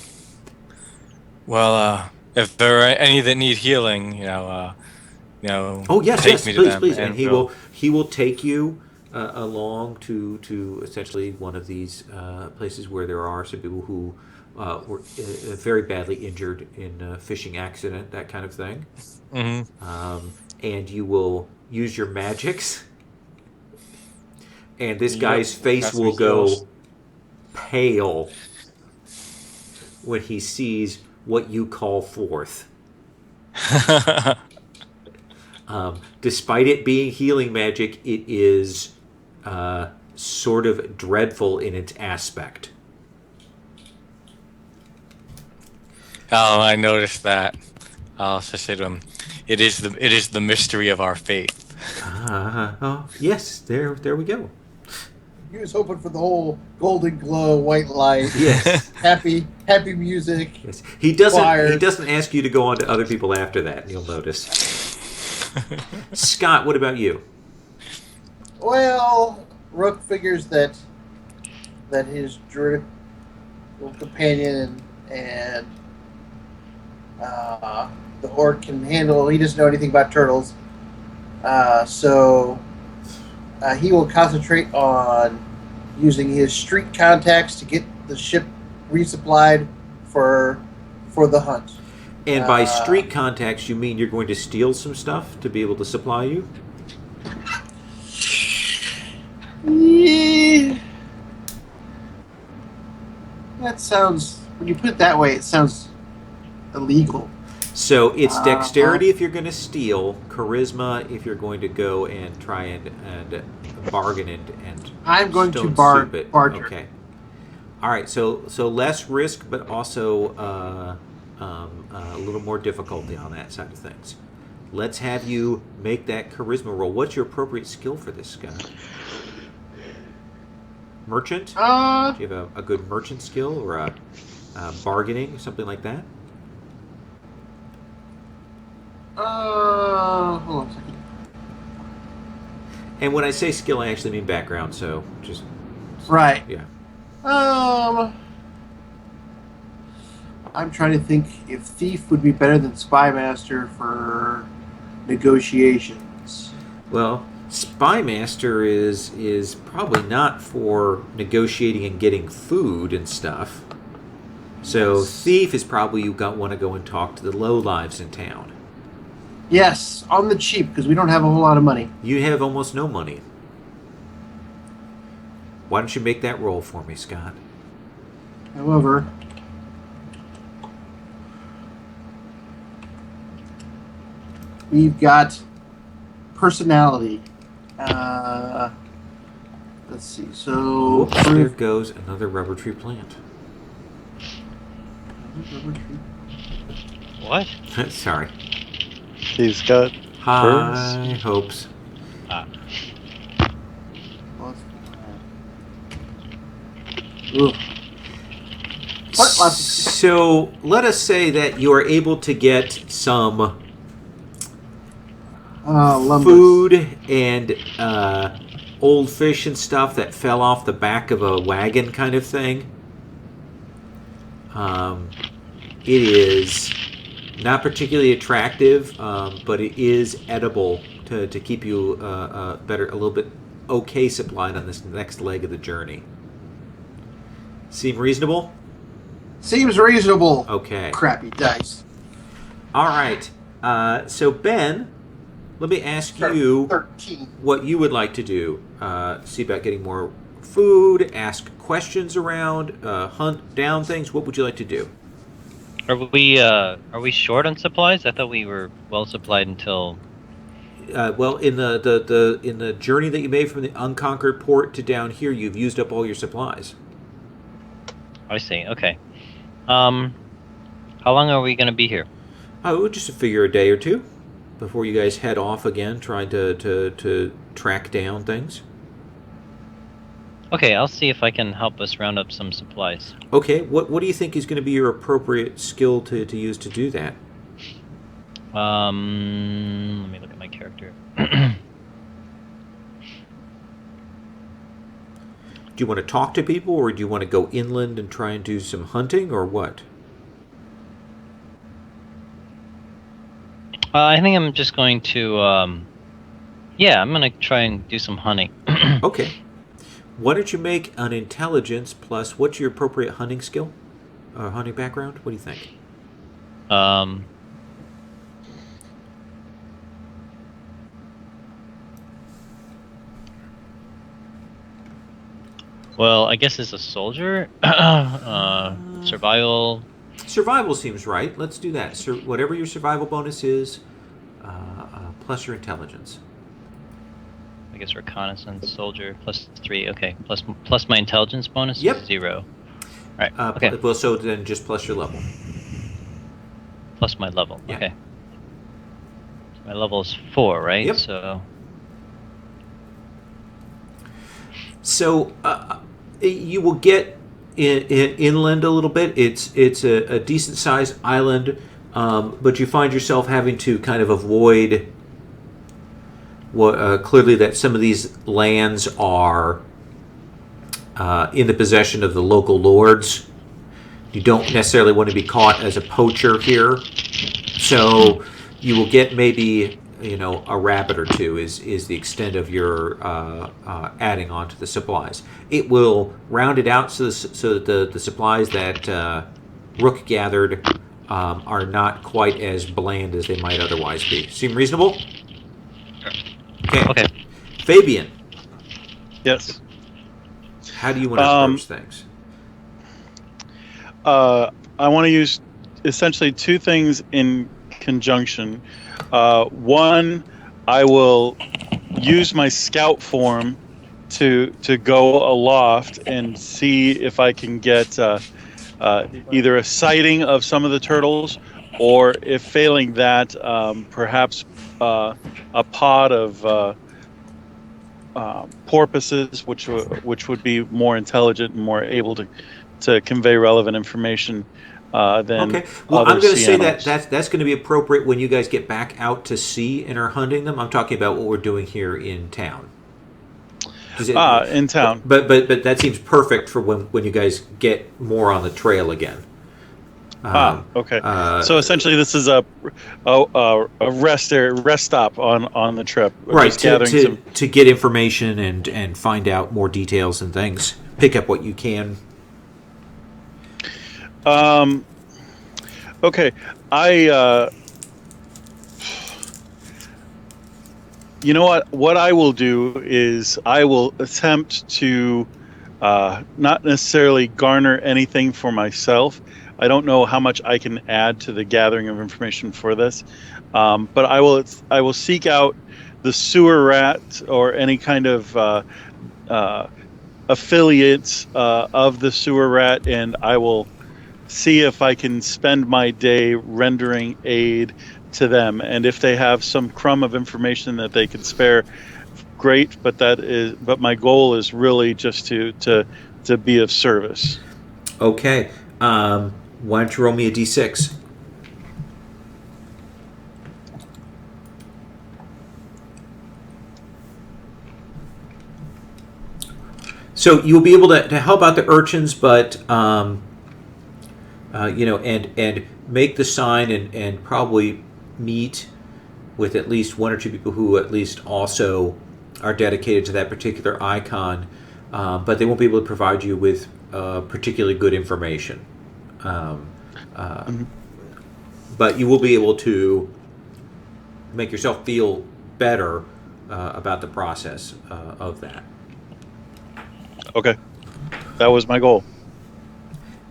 [SPEAKER 6] Well, if there are any that need healing,
[SPEAKER 3] Oh yes,
[SPEAKER 6] take
[SPEAKER 3] yes,
[SPEAKER 6] me to
[SPEAKER 3] please,
[SPEAKER 6] them,
[SPEAKER 3] please, and
[SPEAKER 6] we'll-
[SPEAKER 3] he will take you along to essentially one of these places where there are some people who were very badly injured in a fishing accident, that kind of thing. And you will use your magics, and this guy's face
[SPEAKER 6] Cast
[SPEAKER 3] will
[SPEAKER 6] my spells.
[SPEAKER 3] go pale when he sees what you call forth. Despite it being healing magic, it is sort of dreadful in its aspect.
[SPEAKER 6] Oh, I noticed that. I'll also say to him, it is the mystery of our faith.
[SPEAKER 3] Oh, yes, there we go.
[SPEAKER 7] He was hoping for the whole golden glow, white light,
[SPEAKER 3] Yes,
[SPEAKER 7] happy music.
[SPEAKER 3] yes. He doesn't
[SPEAKER 7] Choirs.
[SPEAKER 3] ask you to go on to other people after that. You'll notice. Scott, what about you?
[SPEAKER 7] Well, Rook figures that his druid companion and the orc can handle. He doesn't know anything about turtles, so he will concentrate on using his street contacts to get the ship resupplied for the hunt.
[SPEAKER 3] And by street contacts, you mean you're going to steal some stuff to be able to supply you?
[SPEAKER 7] Yeah. That sounds. When you put it that way, it sounds illegal.
[SPEAKER 3] So it's dexterity if you're going to steal, charisma if you're going to go and try and bargain and
[SPEAKER 7] I'm going to
[SPEAKER 3] stone
[SPEAKER 7] barter.
[SPEAKER 3] soup it. Okay. All right. So less risk, but also a little more difficulty on that side of things. Let's have you make that charisma roll. What's your appropriate skill for this guy? Merchant? Do you have a good merchant skill or a bargaining, something like that?
[SPEAKER 7] Hold on a second.
[SPEAKER 3] And when I say skill, I actually mean background. So just
[SPEAKER 7] Right.
[SPEAKER 3] yeah.
[SPEAKER 7] I'm trying to think if Thief would be better than Spy Master for negotiations.
[SPEAKER 3] Well, Spy Master is probably not for negotiating and getting food and stuff. So Thief is probably you want to go and talk to the lowlives in town.
[SPEAKER 7] Yes, on the cheap, because we don't have a whole lot of money.
[SPEAKER 3] You have almost no money. Why don't you make that roll for me, Scott?
[SPEAKER 7] However, we've got personality. Let's see. So
[SPEAKER 3] Whoops, there goes another rubber tree plant.
[SPEAKER 5] What?
[SPEAKER 3] Sorry.
[SPEAKER 4] He's got
[SPEAKER 3] High hopes.
[SPEAKER 7] Ugh. What?
[SPEAKER 3] So let us say that you are able to get some
[SPEAKER 7] Lumbus.
[SPEAKER 3] food and old fish and stuff that fell off the back of a wagon kind of thing. It is not particularly attractive, but it is edible to keep you a little bit okay supplied on this next leg of the journey. Seem reasonable?
[SPEAKER 7] Seems reasonable.
[SPEAKER 3] Okay.
[SPEAKER 7] Crappy dice.
[SPEAKER 3] All right. So Ben, let me ask you
[SPEAKER 7] 13.
[SPEAKER 3] what you would like to do. See about getting more food, ask questions around, hunt down things. What would you like to do?
[SPEAKER 5] Are we short on supplies? I thought we were well supplied until
[SPEAKER 3] well, in the journey that you made from the unconquered port to down here, you've used up all your supplies.
[SPEAKER 5] I see. Okay. How long are we going to be here?
[SPEAKER 3] Oh, just to figure a day or two before you guys head off again, trying to track down things.
[SPEAKER 5] Okay, I'll see if I can help us round up some supplies.
[SPEAKER 3] Okay, what do you think is going to be your appropriate skill to use to do that?
[SPEAKER 5] Let me look at my character.
[SPEAKER 3] Do you want to talk to people, or do you want to go inland and try and do some hunting, or what?
[SPEAKER 5] I think I'm just going to, yeah, I'm going to try and do some hunting.
[SPEAKER 3] Okay. Why don't you make an intelligence plus what's your appropriate hunting skill? Or hunting background? What do you think?
[SPEAKER 5] Well, I guess as a soldier, survival.
[SPEAKER 3] Survival seems right. Let's do that. Whatever your survival bonus is, plus your intelligence.
[SPEAKER 5] I guess reconnaissance, soldier, +3. Okay, plus my intelligence bonus
[SPEAKER 3] Yep.
[SPEAKER 5] is 0. All right. Okay.
[SPEAKER 3] Well, so then just plus your level.
[SPEAKER 5] Plus my level.
[SPEAKER 3] Yeah.
[SPEAKER 5] Okay. So my level is 4, right?
[SPEAKER 3] Yep. So you will get inland a little bit. It's a decent sized island, but you find yourself having to kind of avoid clearly that some of these lands are in the possession of the local lords. You don't necessarily want to be caught as a poacher here, so you will get maybe a rabbit or two is the extent of your adding on to the supplies. It will round it out so that the supplies that Rook gathered are not quite as bland as they might otherwise be. Seem reasonable?
[SPEAKER 5] Okay.
[SPEAKER 3] Fabian,
[SPEAKER 4] Yes.
[SPEAKER 3] how do you want to approach things?
[SPEAKER 4] I want to use essentially two things in conjunction. One, I will use my scout form to go aloft and see if I can get either a sighting of some of the turtles, or if failing that, perhaps a pod of porpoises, which would be more intelligent and more able to convey relevant information than
[SPEAKER 3] Okay. Well,
[SPEAKER 4] other
[SPEAKER 3] I'm going to
[SPEAKER 4] sea
[SPEAKER 3] say
[SPEAKER 4] animals.
[SPEAKER 3] that's going to be appropriate when you guys get back out to sea and are hunting them. I'm talking about what we're doing here in town.
[SPEAKER 4] In town.
[SPEAKER 3] But that seems perfect for when you guys get more on the trail again.
[SPEAKER 4] Okay. So essentially, this is a rest stop on the trip. We're
[SPEAKER 3] Right,
[SPEAKER 4] just gathering
[SPEAKER 3] to get information and find out more details and things. Pick up what you can.
[SPEAKER 4] Okay. You know what? What I will do is I will attempt to not necessarily garner anything for myself. I don't know how much I can add to the gathering of information for this, but I will seek out the sewer rat or any kind of affiliates of the sewer rat, and I will see if I can spend my day rendering aid to them. And if they have some crumb of information that they can spare, great. But my goal is really just to be of service.
[SPEAKER 3] Okay. Why don't you roll me a d6? So you'll be able to help out the urchins, but and make the sign and probably meet with at least one or two people who at least also are dedicated to that particular icon, but they won't be able to provide you with particularly good information. But you will be able to make yourself feel better about the process of that.
[SPEAKER 4] Okay. That was my goal.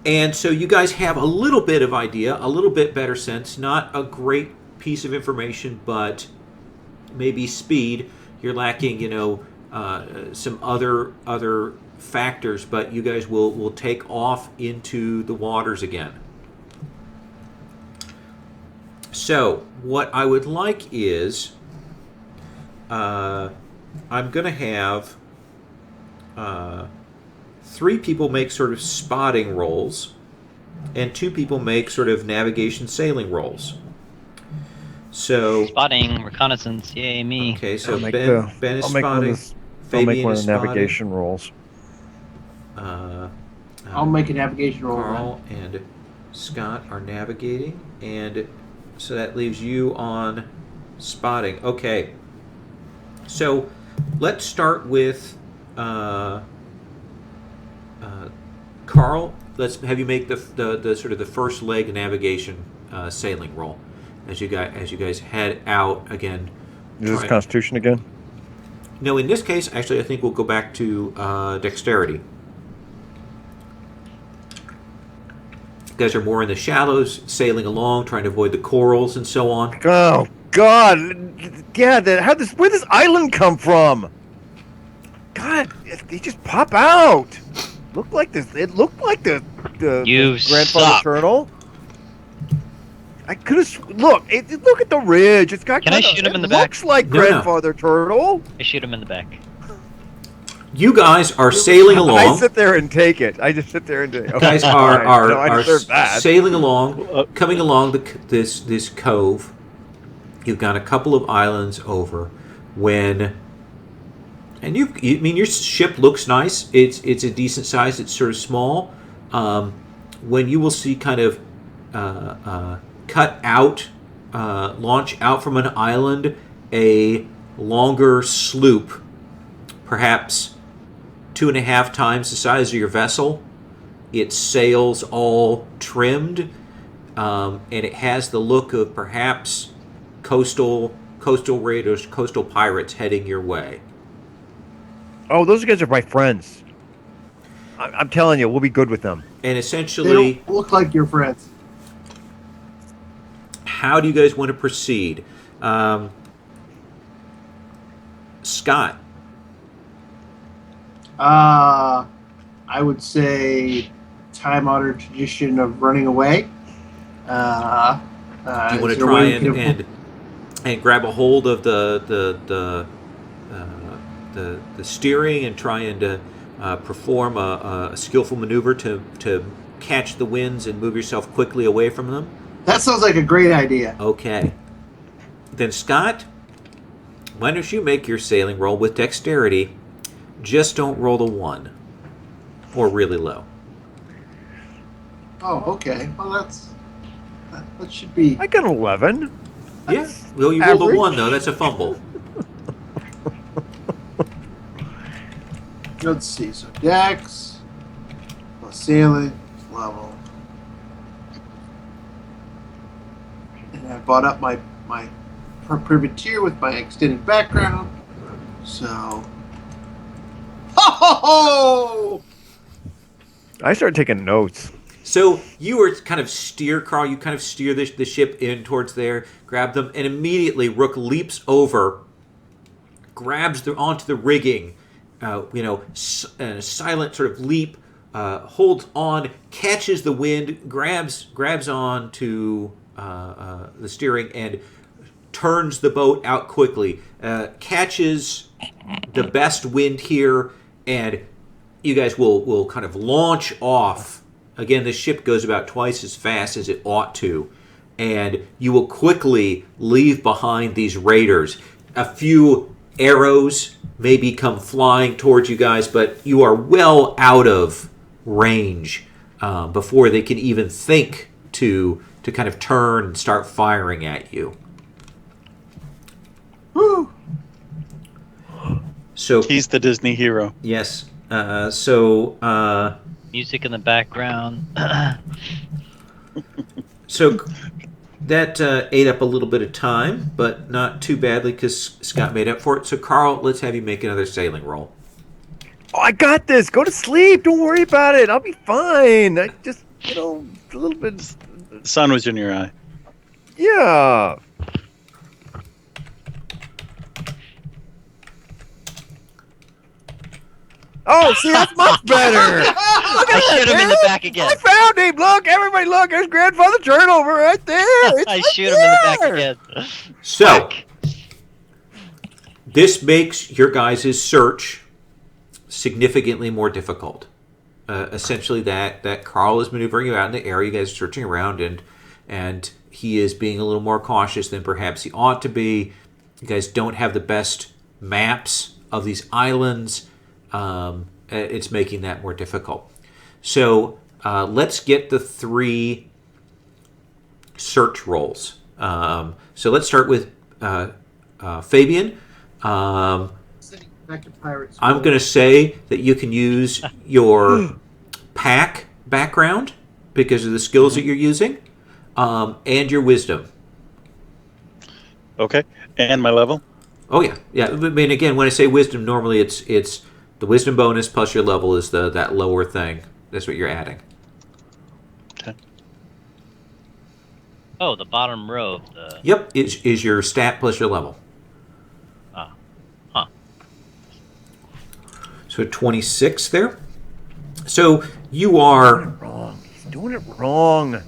[SPEAKER 3] And so you guys have a little bit of idea, a little bit better sense, not a great piece of information, but maybe speed. You're lacking, some other factors, but you guys will take off into the waters again. So what I would like is, I'm going to have 3 people make sort of spotting rolls, and 2 people make sort of navigation sailing rolls. So
[SPEAKER 5] Spotting, reconnaissance, yay me.
[SPEAKER 3] okay, so
[SPEAKER 2] I'll make
[SPEAKER 3] Ben is
[SPEAKER 2] I'll make one
[SPEAKER 3] spotting.
[SPEAKER 2] of the- I'll make
[SPEAKER 3] Fabian
[SPEAKER 2] one
[SPEAKER 3] is
[SPEAKER 2] of the
[SPEAKER 3] spotting.
[SPEAKER 2] navigation rolls.
[SPEAKER 7] I'll make a navigation roll.
[SPEAKER 3] Carl and Scott are navigating, and so that leaves you on spotting. Okay. So let's start with Carl. Let's have you make the sort of the first leg navigation sailing roll as you guys head out again.
[SPEAKER 2] Is this
[SPEAKER 3] Try-
[SPEAKER 2] Constitution again?
[SPEAKER 3] No, in this case, actually, I think we'll go back to dexterity. You guys are more in the shallows, sailing along, trying to avoid the corals and so on.
[SPEAKER 2] Oh God! Yeah, where this island come from? God, they just pop out. Looked like this. It looked like the
[SPEAKER 5] You
[SPEAKER 2] grandfather
[SPEAKER 5] suck.
[SPEAKER 2] turtle. I could have look at the ridge. It's got.
[SPEAKER 5] Can I
[SPEAKER 2] kinda-
[SPEAKER 5] shoot him in the
[SPEAKER 2] it
[SPEAKER 5] back?
[SPEAKER 2] Looks like
[SPEAKER 3] No, no.
[SPEAKER 2] grandfather turtle.
[SPEAKER 5] I shoot him in the back.
[SPEAKER 3] You guys are sailing
[SPEAKER 2] I
[SPEAKER 3] along.
[SPEAKER 2] sit there and take it. I just sit there and take.
[SPEAKER 3] You guys
[SPEAKER 2] Oh,
[SPEAKER 3] are
[SPEAKER 2] fine. No, I
[SPEAKER 3] are
[SPEAKER 2] deserve that.
[SPEAKER 3] sailing along, coming along this cove. You've got a couple of islands over when, and I mean your ship looks nice. It's a decent size. It's sort of small. When you will see kind of cut out, launch out from an island, a longer sloop, perhaps 2.5 times the size of your vessel. Its sails all trimmed, and it has the look of perhaps coastal raiders, coastal pirates heading your way.
[SPEAKER 2] Oh, those guys are my friends. I'm telling you, we'll be good with them.
[SPEAKER 3] And
[SPEAKER 7] They
[SPEAKER 3] essentially,
[SPEAKER 7] don't look like your friends.
[SPEAKER 3] how do you guys want to proceed? Scott,
[SPEAKER 7] I would say time-honored tradition of running away.
[SPEAKER 3] do you want
[SPEAKER 7] is
[SPEAKER 3] to
[SPEAKER 7] there a
[SPEAKER 3] try
[SPEAKER 7] way we can-
[SPEAKER 3] and grab a hold of the steering and try and perform a skillful maneuver to catch the winds and move yourself quickly away from them?
[SPEAKER 7] That sounds like a great idea.
[SPEAKER 3] Okay. Then Scott, why don't you make your sailing roll with dexterity? Just don't roll the 1 or really low.
[SPEAKER 7] Oh, okay. Well, that should be.
[SPEAKER 2] I got 11.
[SPEAKER 3] Yeah. Well, you rolled a
[SPEAKER 2] average.
[SPEAKER 3] 1 though. That's a fumble.
[SPEAKER 7] Let's see. So Dex plus sailing level, and I bought up my privateer with my extended background. So, ho ho ho!
[SPEAKER 2] I started taking notes.
[SPEAKER 3] So you were kind of steer, Carl. You kind of steer the ship in towards there, grab them, and immediately Rook leaps over, grabs onto the rigging. A silent sort of leap, holds on, catches the wind, grabs on to the steering, and turns the boat out quickly. Catches the best wind here, and you guys will kind of launch off. Again, the ship goes about twice as fast as it ought to, and you will quickly leave behind these raiders. A few arrows maybe come flying towards you guys, but you are well out of range before they can even think to kind of turn and start firing at you.
[SPEAKER 7] Woo!
[SPEAKER 3] So
[SPEAKER 4] He's the Disney hero.
[SPEAKER 3] yes,
[SPEAKER 5] Music in the background.
[SPEAKER 3] so that ate up a little bit of time, but not too badly because Scott made up for it. So Carl, let's have you make another sailing roll.
[SPEAKER 2] Oh, I got this. Go to sleep. Don't worry about it. I'll be fine. I just, a little bit.
[SPEAKER 4] The sun was in your eye.
[SPEAKER 2] Yeah. Oh, see, that's much better. Look
[SPEAKER 5] I
[SPEAKER 2] at
[SPEAKER 5] shoot him in the
[SPEAKER 2] man.
[SPEAKER 5] back again.
[SPEAKER 2] I found him. Look, everybody, look. There's Grandfather Turnover right there. It's
[SPEAKER 5] I
[SPEAKER 2] right
[SPEAKER 5] shoot him in the back
[SPEAKER 2] there.
[SPEAKER 5] again.
[SPEAKER 3] So, this makes your guys' search significantly more difficult. Essentially, that Carl is maneuvering you out in the area. You guys are searching around, and he is being a little more cautious than perhaps he ought to be. You guys don't have the best maps of these islands. It's making that more difficult. So let's get the 3 search rolls. So let's start with Fabian.
[SPEAKER 7] Sending back to Pirates.
[SPEAKER 3] I'm going to say that you can use your pack background because of the skills that you're using, and your wisdom.
[SPEAKER 4] Okay. And my level?
[SPEAKER 3] Oh yeah. I mean, again, when I say wisdom, normally it's the wisdom bonus plus your level is that lower thing. That's what you're adding.
[SPEAKER 4] Okay.
[SPEAKER 5] Oh, the bottom row of the.
[SPEAKER 3] Yep, is your stat plus your level.
[SPEAKER 5] Huh.
[SPEAKER 3] So 26 there. So you are
[SPEAKER 2] Wrong. He's doing it wrong.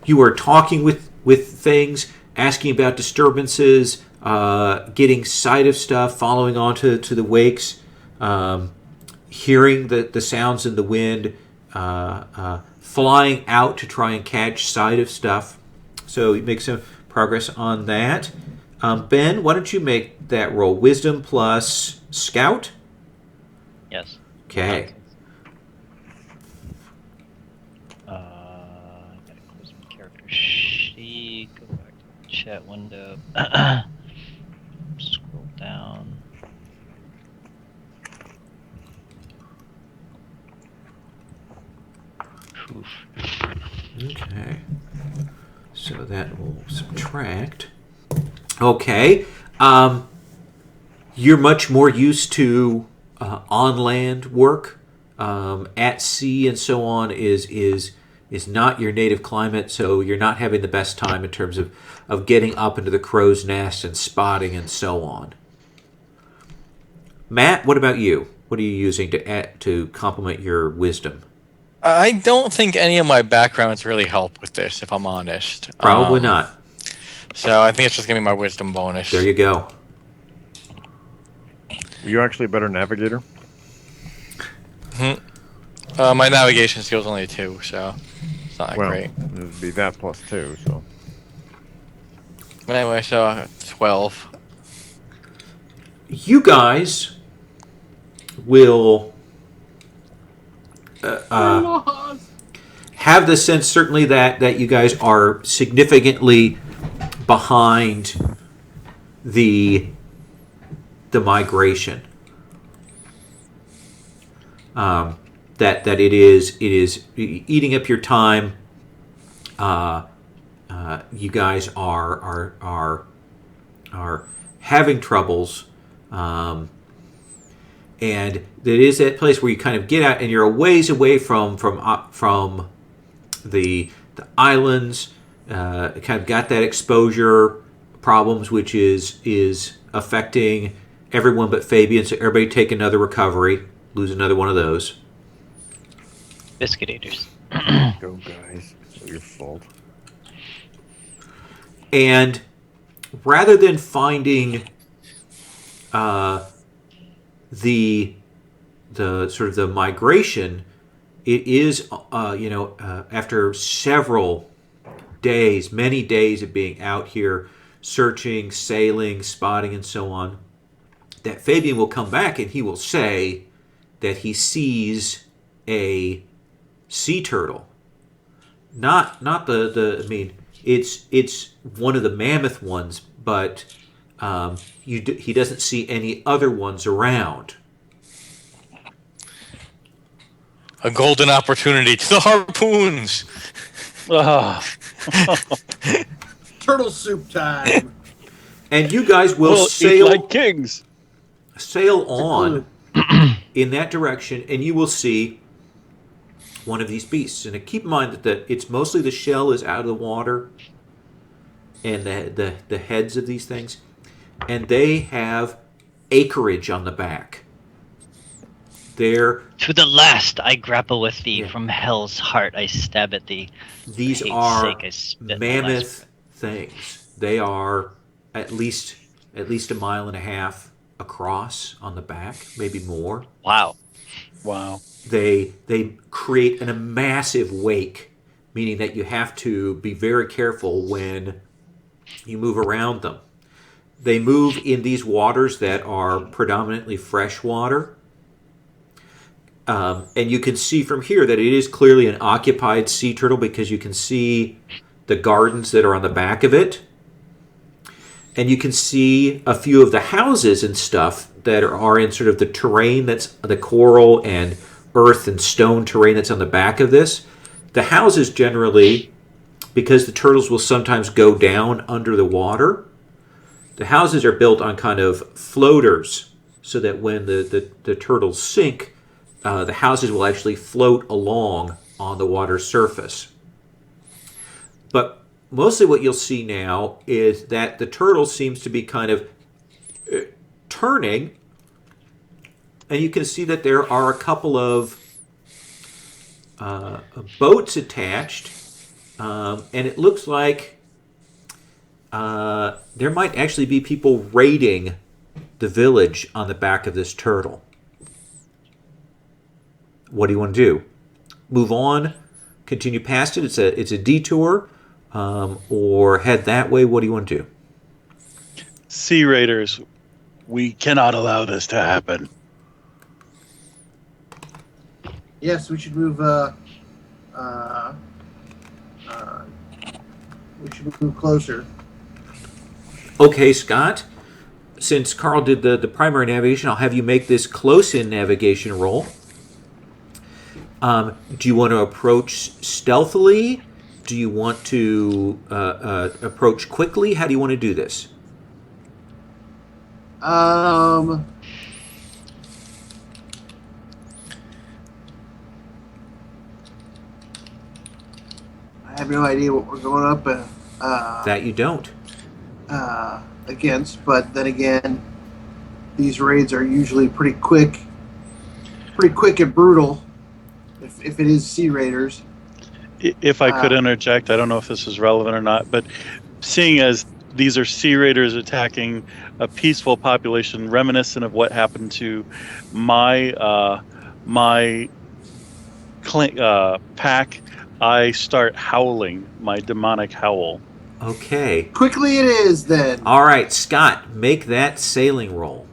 [SPEAKER 3] you are talking with things, asking about disturbances, getting sight of stuff, following on to the wakes, hearing the sounds in the wind, flying out to try and catch sight of stuff. So you make some progress on that. Ben, why don't you make that roll? Wisdom plus Scout?
[SPEAKER 5] Yes.
[SPEAKER 3] Okay.
[SPEAKER 5] Gotta close my character sheet. Go back to the chat window. Scroll down. Oof.
[SPEAKER 3] Okay. So that will subtract. Okay. You're much more used to on land work. At sea and so on is not your native climate, so you're not having the best time in terms of getting up into the crow's nest and spotting and so on. Matt, what about you? What are you using to complement your wisdom?
[SPEAKER 6] I don't think any of my backgrounds really help with this, if I'm honest.
[SPEAKER 3] Probably not.
[SPEAKER 6] So I think it's just gonna be my wisdom bonus.
[SPEAKER 3] There you go.
[SPEAKER 2] Were you actually a better navigator?
[SPEAKER 6] My navigation skill's only 2, so it's not that
[SPEAKER 2] Well,
[SPEAKER 6] great.
[SPEAKER 2] it would be that plus 2, so.
[SPEAKER 6] But anyway, so 12.
[SPEAKER 3] You guys will have the sense, certainly, that you guys are significantly behind the migration. That it is eating up your time. You guys are having troubles, and it is that place where you kind of get out and you're a ways away from the islands. Kind of got that exposure problems, which is affecting everyone but Fabian. So everybody take another recovery. Lose another one of those.
[SPEAKER 5] Biscuit eaters.
[SPEAKER 2] Go, guys. It's your fault.
[SPEAKER 3] And rather than finding the sort of the migration, it is after several days, many days of being out here searching, sailing, spotting, and so on, that Fabian will come back and he will say that he sees a sea turtle. Not the I mean, it's one of the mammoth ones, but he doesn't see any other ones around.
[SPEAKER 6] A golden opportunity to the harpoons.
[SPEAKER 7] Turtle soup time.
[SPEAKER 3] And you guys will
[SPEAKER 4] We'll eat
[SPEAKER 3] sail
[SPEAKER 4] like kings.
[SPEAKER 3] on in that direction, and you will see one of these beasts. And keep in mind that it's mostly the shell is out of the water, and the heads of these things, and they have acreage on the back. They're
[SPEAKER 5] To the last I grapple with thee,
[SPEAKER 3] Yeah.
[SPEAKER 5] from hell's heart I stab at thee.
[SPEAKER 3] these
[SPEAKER 5] For hate's
[SPEAKER 3] are
[SPEAKER 5] sake, I spit my last
[SPEAKER 3] mammoth things. They are at least a mile and a half across on the back, maybe more.
[SPEAKER 5] Wow.
[SPEAKER 4] Wow.
[SPEAKER 3] They create a massive wake, meaning that you have to be very careful when you move around them. They move in these waters that are predominantly fresh water. And you can see from here that it is clearly an occupied sea turtle because you can see the gardens that are on the back of it. And you can see a few of the houses and stuff that are in sort of the terrain that's the coral and earth and stone terrain that's on the back of this. The houses generally, because the turtles will sometimes go down under the water, the houses are built on kind of floaters so that when the turtles sink, the houses will actually float along on the water's surface. But mostly what you'll see now is that the turtle seems to be kind of turning, and you can see that there are a couple of boats attached, and it looks like there might actually be people raiding the village on the back of this turtle. What do you want to do? Move on, continue past it. It's a detour, or head that way. What do you want to do?
[SPEAKER 4] Sea Raiders, we cannot allow this to happen.
[SPEAKER 7] Yes, we should move. We should move closer.
[SPEAKER 3] Okay, Scott. Since Carl did the primary navigation, I'll have you make this close-in navigation roll. Do you want to approach stealthily? Do you want to approach quickly? How do you want to do this?
[SPEAKER 7] I have no idea what we're going up
[SPEAKER 3] That you don't.
[SPEAKER 7] against, but then again, these raids are usually pretty quick and brutal. If it is Sea Raiders.
[SPEAKER 4] If I could interject, I don't know if this is relevant or not, but seeing as these are Sea Raiders attacking a peaceful population, reminiscent of what happened to my pack, I start howling my demonic howl.
[SPEAKER 3] Okay.
[SPEAKER 7] Quickly it is then.
[SPEAKER 3] All right, Scott, make that sailing roll.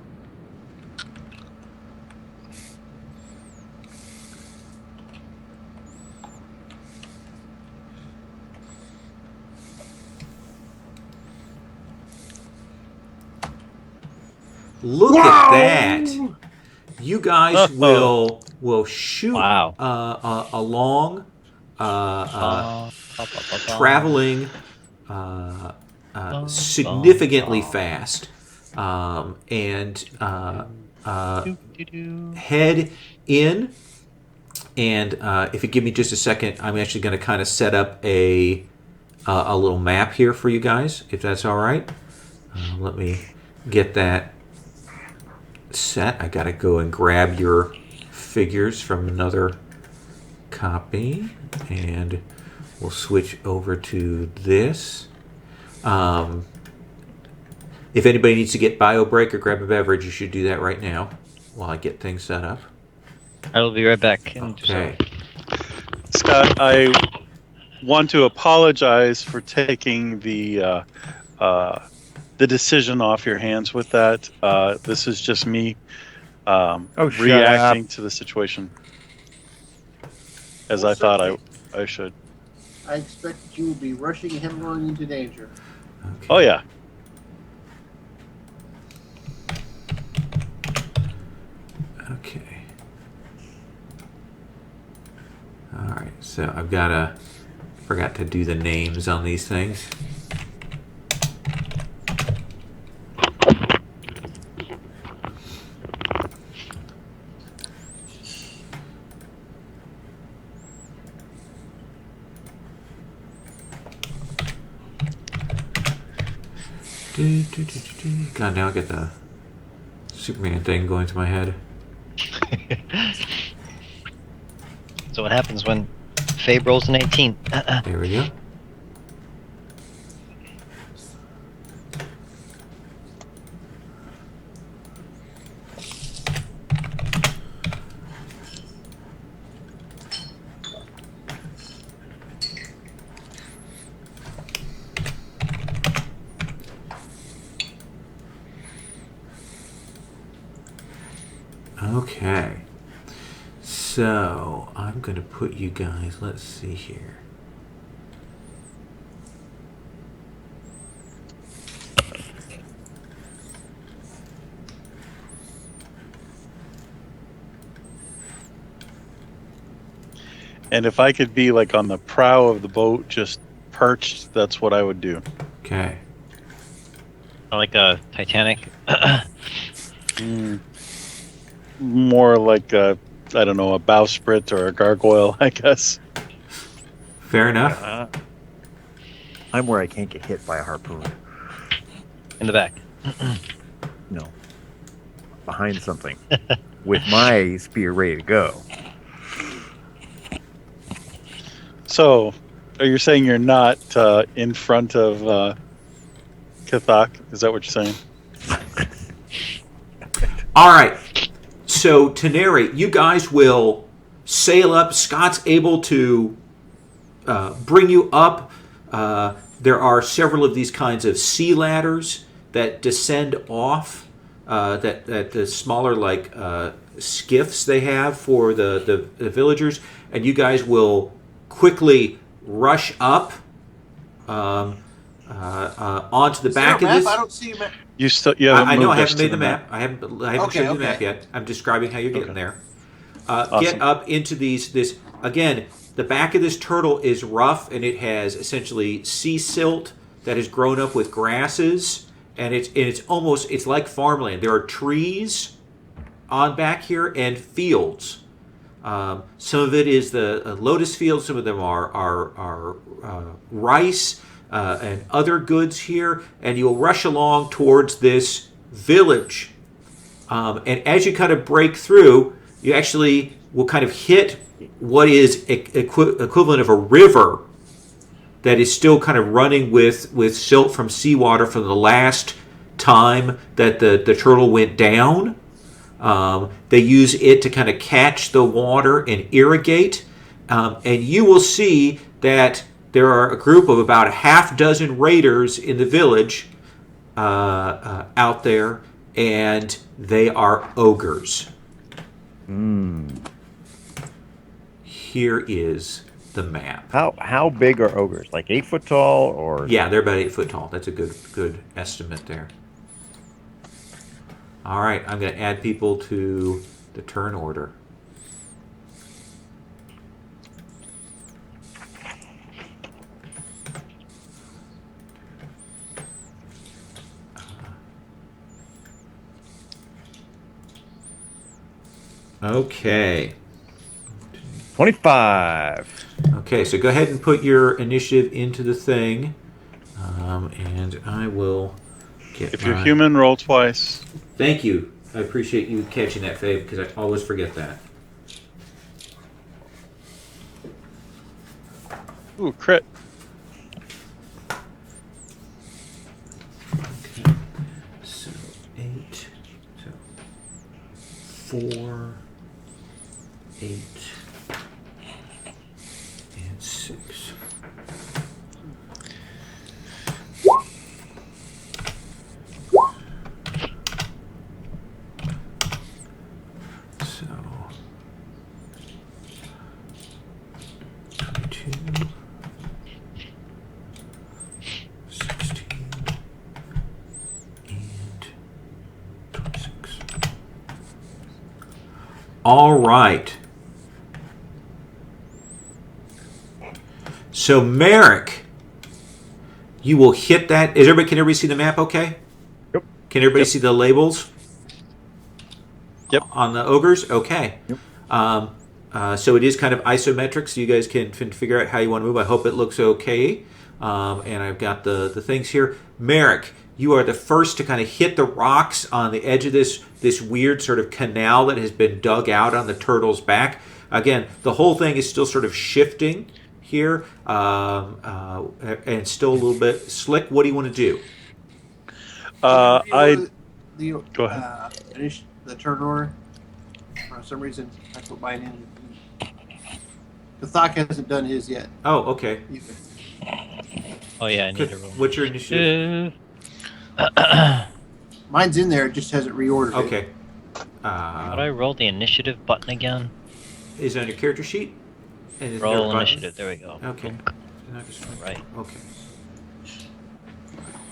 [SPEAKER 3] Look at that! You guys will shoot along, traveling significantly fast, and head in. And if you give me just a second, I'm actually going to kind of set up a little map here for you guys, if that's all right. Let me get that set. I gotta go and grab your figures from another copy, and we'll switch over to this. If anybody needs to get bio break or grab a beverage, you should do that right now while I get things set up.
[SPEAKER 5] I will be right back.
[SPEAKER 3] Okay.
[SPEAKER 4] Scott, I want to apologize for taking the decision off your hands with that. This is just me reacting to the situation as I thought I should.
[SPEAKER 7] I expect that you will be rushing headlong into danger.
[SPEAKER 3] Okay.
[SPEAKER 4] Oh, yeah.
[SPEAKER 3] Okay. All right. So forgot to do the names on these things. God, now I get the Superman thing going to my head.
[SPEAKER 5] So what happens when Fabe rolls an 18?
[SPEAKER 1] There we go. Okay. So I'm going to put you guys, let's see here.
[SPEAKER 4] And if I could be like on the prow of the boat, just perched, that's what I would do.
[SPEAKER 1] Okay.
[SPEAKER 5] Like a Titanic.
[SPEAKER 4] More like a, I don't know, a bowsprit or a gargoyle, I guess.
[SPEAKER 1] Fair enough.
[SPEAKER 2] I'm where I can't get hit by a harpoon.
[SPEAKER 5] In the back.
[SPEAKER 2] No. Behind something. With my spear ready to go.
[SPEAKER 4] So, are you saying you're not in front of Kathak? Is that what you're saying?
[SPEAKER 1] All right. So, Teneri, you guys will sail up. Scott's able to bring you up. There are several of these kinds of sea ladders that descend off that the smaller like skiffs they have for the villagers, and you guys will quickly rush up onto the
[SPEAKER 7] Is
[SPEAKER 1] back
[SPEAKER 7] there
[SPEAKER 1] of
[SPEAKER 7] a
[SPEAKER 1] this.
[SPEAKER 7] map? I don't see a map.
[SPEAKER 4] You haven't
[SPEAKER 1] I know I
[SPEAKER 4] moved us
[SPEAKER 1] haven't
[SPEAKER 4] to
[SPEAKER 1] made the map. I haven't
[SPEAKER 7] Okay,
[SPEAKER 1] shown you the map
[SPEAKER 7] okay.
[SPEAKER 1] yet. I'm describing how you're getting there.
[SPEAKER 4] Awesome.
[SPEAKER 1] Get up into this again. The back of this turtle is rough, and it has essentially sea silt that has grown up with grasses, and it's like farmland. There are trees on back here and fields. Some of it is the lotus fields. Some of them are rice and other goods here. And you'll rush along towards this village. And as you kind of break through, you actually will kind of hit what is equivalent of a river that is still kind of running with silt from seawater from the last time that the turtle went down. They use it to kind of catch the water and irrigate. And you will see that there are a group of about a half dozen raiders in the village out there, and they are ogres. Here is the map.
[SPEAKER 2] How big are ogres? Like 8 foot tall, or
[SPEAKER 1] Yeah, they're about 8 foot tall. That's a good estimate there. All right, I'm going to add people to the turn order. Okay.
[SPEAKER 2] 25?
[SPEAKER 1] Okay, so go ahead and put your initiative into the thing, and I will get.
[SPEAKER 4] If you're human, roll twice.
[SPEAKER 1] Thank you. I appreciate you catching that, Fabe, because I always forget that.
[SPEAKER 4] Ooh, crit.
[SPEAKER 1] Okay. So 8. So 4, 8, and 6. So 22, 16, and 26. All right. So Merrick, you will hit that. Can everybody see the map okay?
[SPEAKER 2] Yep.
[SPEAKER 1] Can everybody see the labels?
[SPEAKER 4] Yep.
[SPEAKER 1] On the ogres? Okay.
[SPEAKER 2] Yep.
[SPEAKER 1] So it is kind of isometric, so you guys can figure out how you want to move. I hope it looks okay. And I've got the things here. Merrick,
[SPEAKER 3] You are the first to kind of hit the rocks on the edge of this weird sort of canal that has been dug out on the turtle's back. Again, the whole thing is still sort of shifting here, and still a little bit slick. What do you want to do?
[SPEAKER 4] I
[SPEAKER 7] the,
[SPEAKER 4] Go ahead.
[SPEAKER 7] The turn order. For some reason, I put mine in. The Thok hasn't done his yet.
[SPEAKER 3] Oh, okay.
[SPEAKER 7] Either.
[SPEAKER 5] Oh yeah, I need to roll.
[SPEAKER 3] What's your initiative?
[SPEAKER 7] Mine's in there. It just hasn't reordered. It.
[SPEAKER 3] Okay.
[SPEAKER 5] How do I roll the initiative button again?
[SPEAKER 3] Is it on your character sheet? And is there a
[SPEAKER 5] Roll
[SPEAKER 3] button?
[SPEAKER 5] initiative. There we go.
[SPEAKER 3] Okay.
[SPEAKER 5] Right.
[SPEAKER 3] Okay.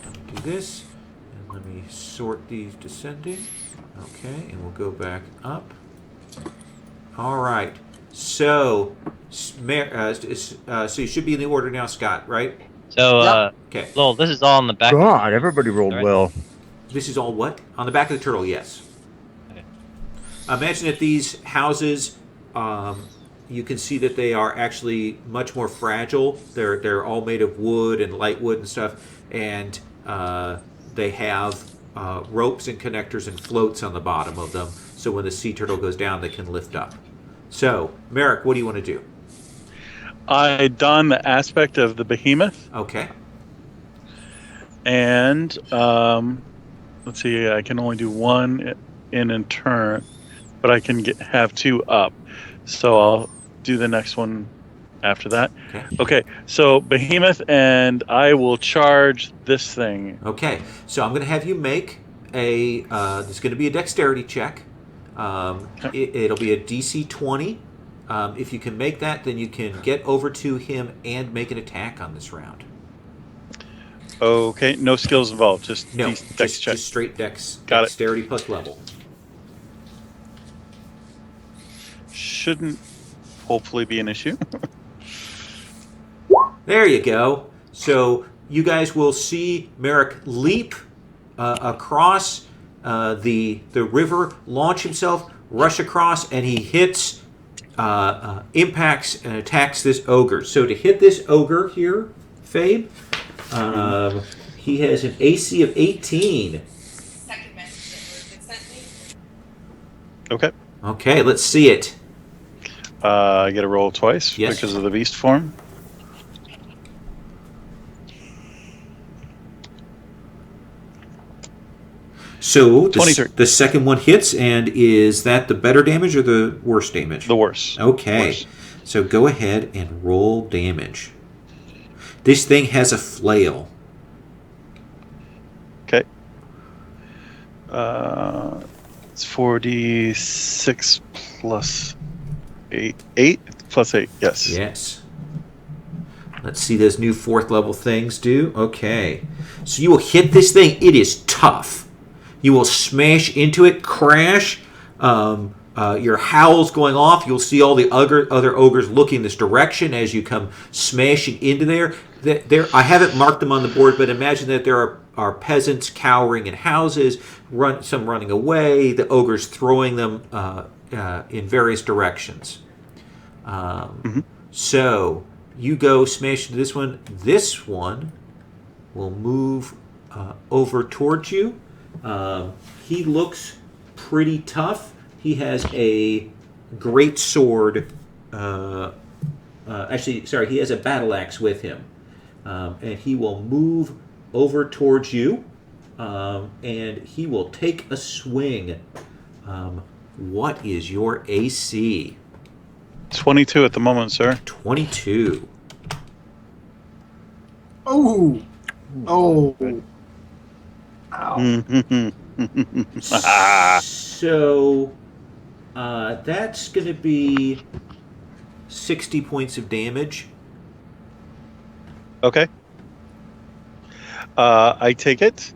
[SPEAKER 3] Let me do this, and let me sort these descending. Okay, and we'll go back up. All right. So, so you should be in the order now, Scott. Right?
[SPEAKER 5] So,
[SPEAKER 3] Okay.
[SPEAKER 5] Lowell, this is all on the back.
[SPEAKER 2] God, everybody rolled
[SPEAKER 5] Alright.
[SPEAKER 2] well.
[SPEAKER 3] This is all what? On the back of the turtle, yes.
[SPEAKER 5] Okay.
[SPEAKER 3] Imagine that these houses, you can see that they are actually much more fragile. They're all made of wood and light wood and stuff, and they have ropes and connectors and floats on the bottom of them, so when the sea turtle goes down, they can lift up. So, Merrick, what do you want to do?
[SPEAKER 4] I don the aspect of the behemoth,
[SPEAKER 3] Okay.
[SPEAKER 4] and let's see. I can only do one in turn, but I can have two up. So I'll do the next one after that. Okay. So behemoth, and I will charge this thing.
[SPEAKER 3] Okay, so I'm going to have you make a. There's going to be a dexterity check. It'll be a DC 20. If you can make that, then you can get over to him and make an attack on this round.
[SPEAKER 4] Okay. No skills involved. Just
[SPEAKER 3] No,
[SPEAKER 4] dex check.
[SPEAKER 3] just straight
[SPEAKER 4] Got it.
[SPEAKER 3] dexterity plus level.
[SPEAKER 4] Shouldn't hopefully be an issue.
[SPEAKER 3] There you go. So you guys will see Merrick leap across the river, launch himself, rush across, and he hits, impacts, and attacks this ogre. So to hit this ogre here, Fabe, he has an AC of 18.
[SPEAKER 8] Second message that Ruben sent me.
[SPEAKER 4] Okay.
[SPEAKER 3] Okay, let's see it.
[SPEAKER 4] I get a roll twice
[SPEAKER 3] Yes.
[SPEAKER 4] because of the beast form.
[SPEAKER 3] So the
[SPEAKER 4] 23.
[SPEAKER 3] The second one hits, and is that the better damage or the worse damage?
[SPEAKER 4] The worse.
[SPEAKER 3] Okay,
[SPEAKER 4] Worse.
[SPEAKER 3] so go ahead and roll damage. This thing has a flail.
[SPEAKER 4] Okay. It's 4d6 plus 8. 8 plus 8, yes.
[SPEAKER 3] Yes. Let's see those new 4th level things do. Okay. So you will hit this thing. It is tough. You will smash into it, crash. Your howls going off. You'll see all the other ogres looking this direction as you come smashing into there. I haven't marked them on the board, but imagine that there are peasants cowering in houses, some running away, the ogres throwing them in various directions. So you go smash into this one. This one will move over towards you. He looks pretty tough. He has a great sword. He has a battle axe with him. And he will move over towards you. And he will take a swing. What is your AC?
[SPEAKER 4] 22 at the moment, sir.
[SPEAKER 3] 22.
[SPEAKER 7] Oh. Oh. Ow.
[SPEAKER 4] Mm-hmm.
[SPEAKER 3] So that's going to be 60 points of damage.
[SPEAKER 4] Okay. I take it.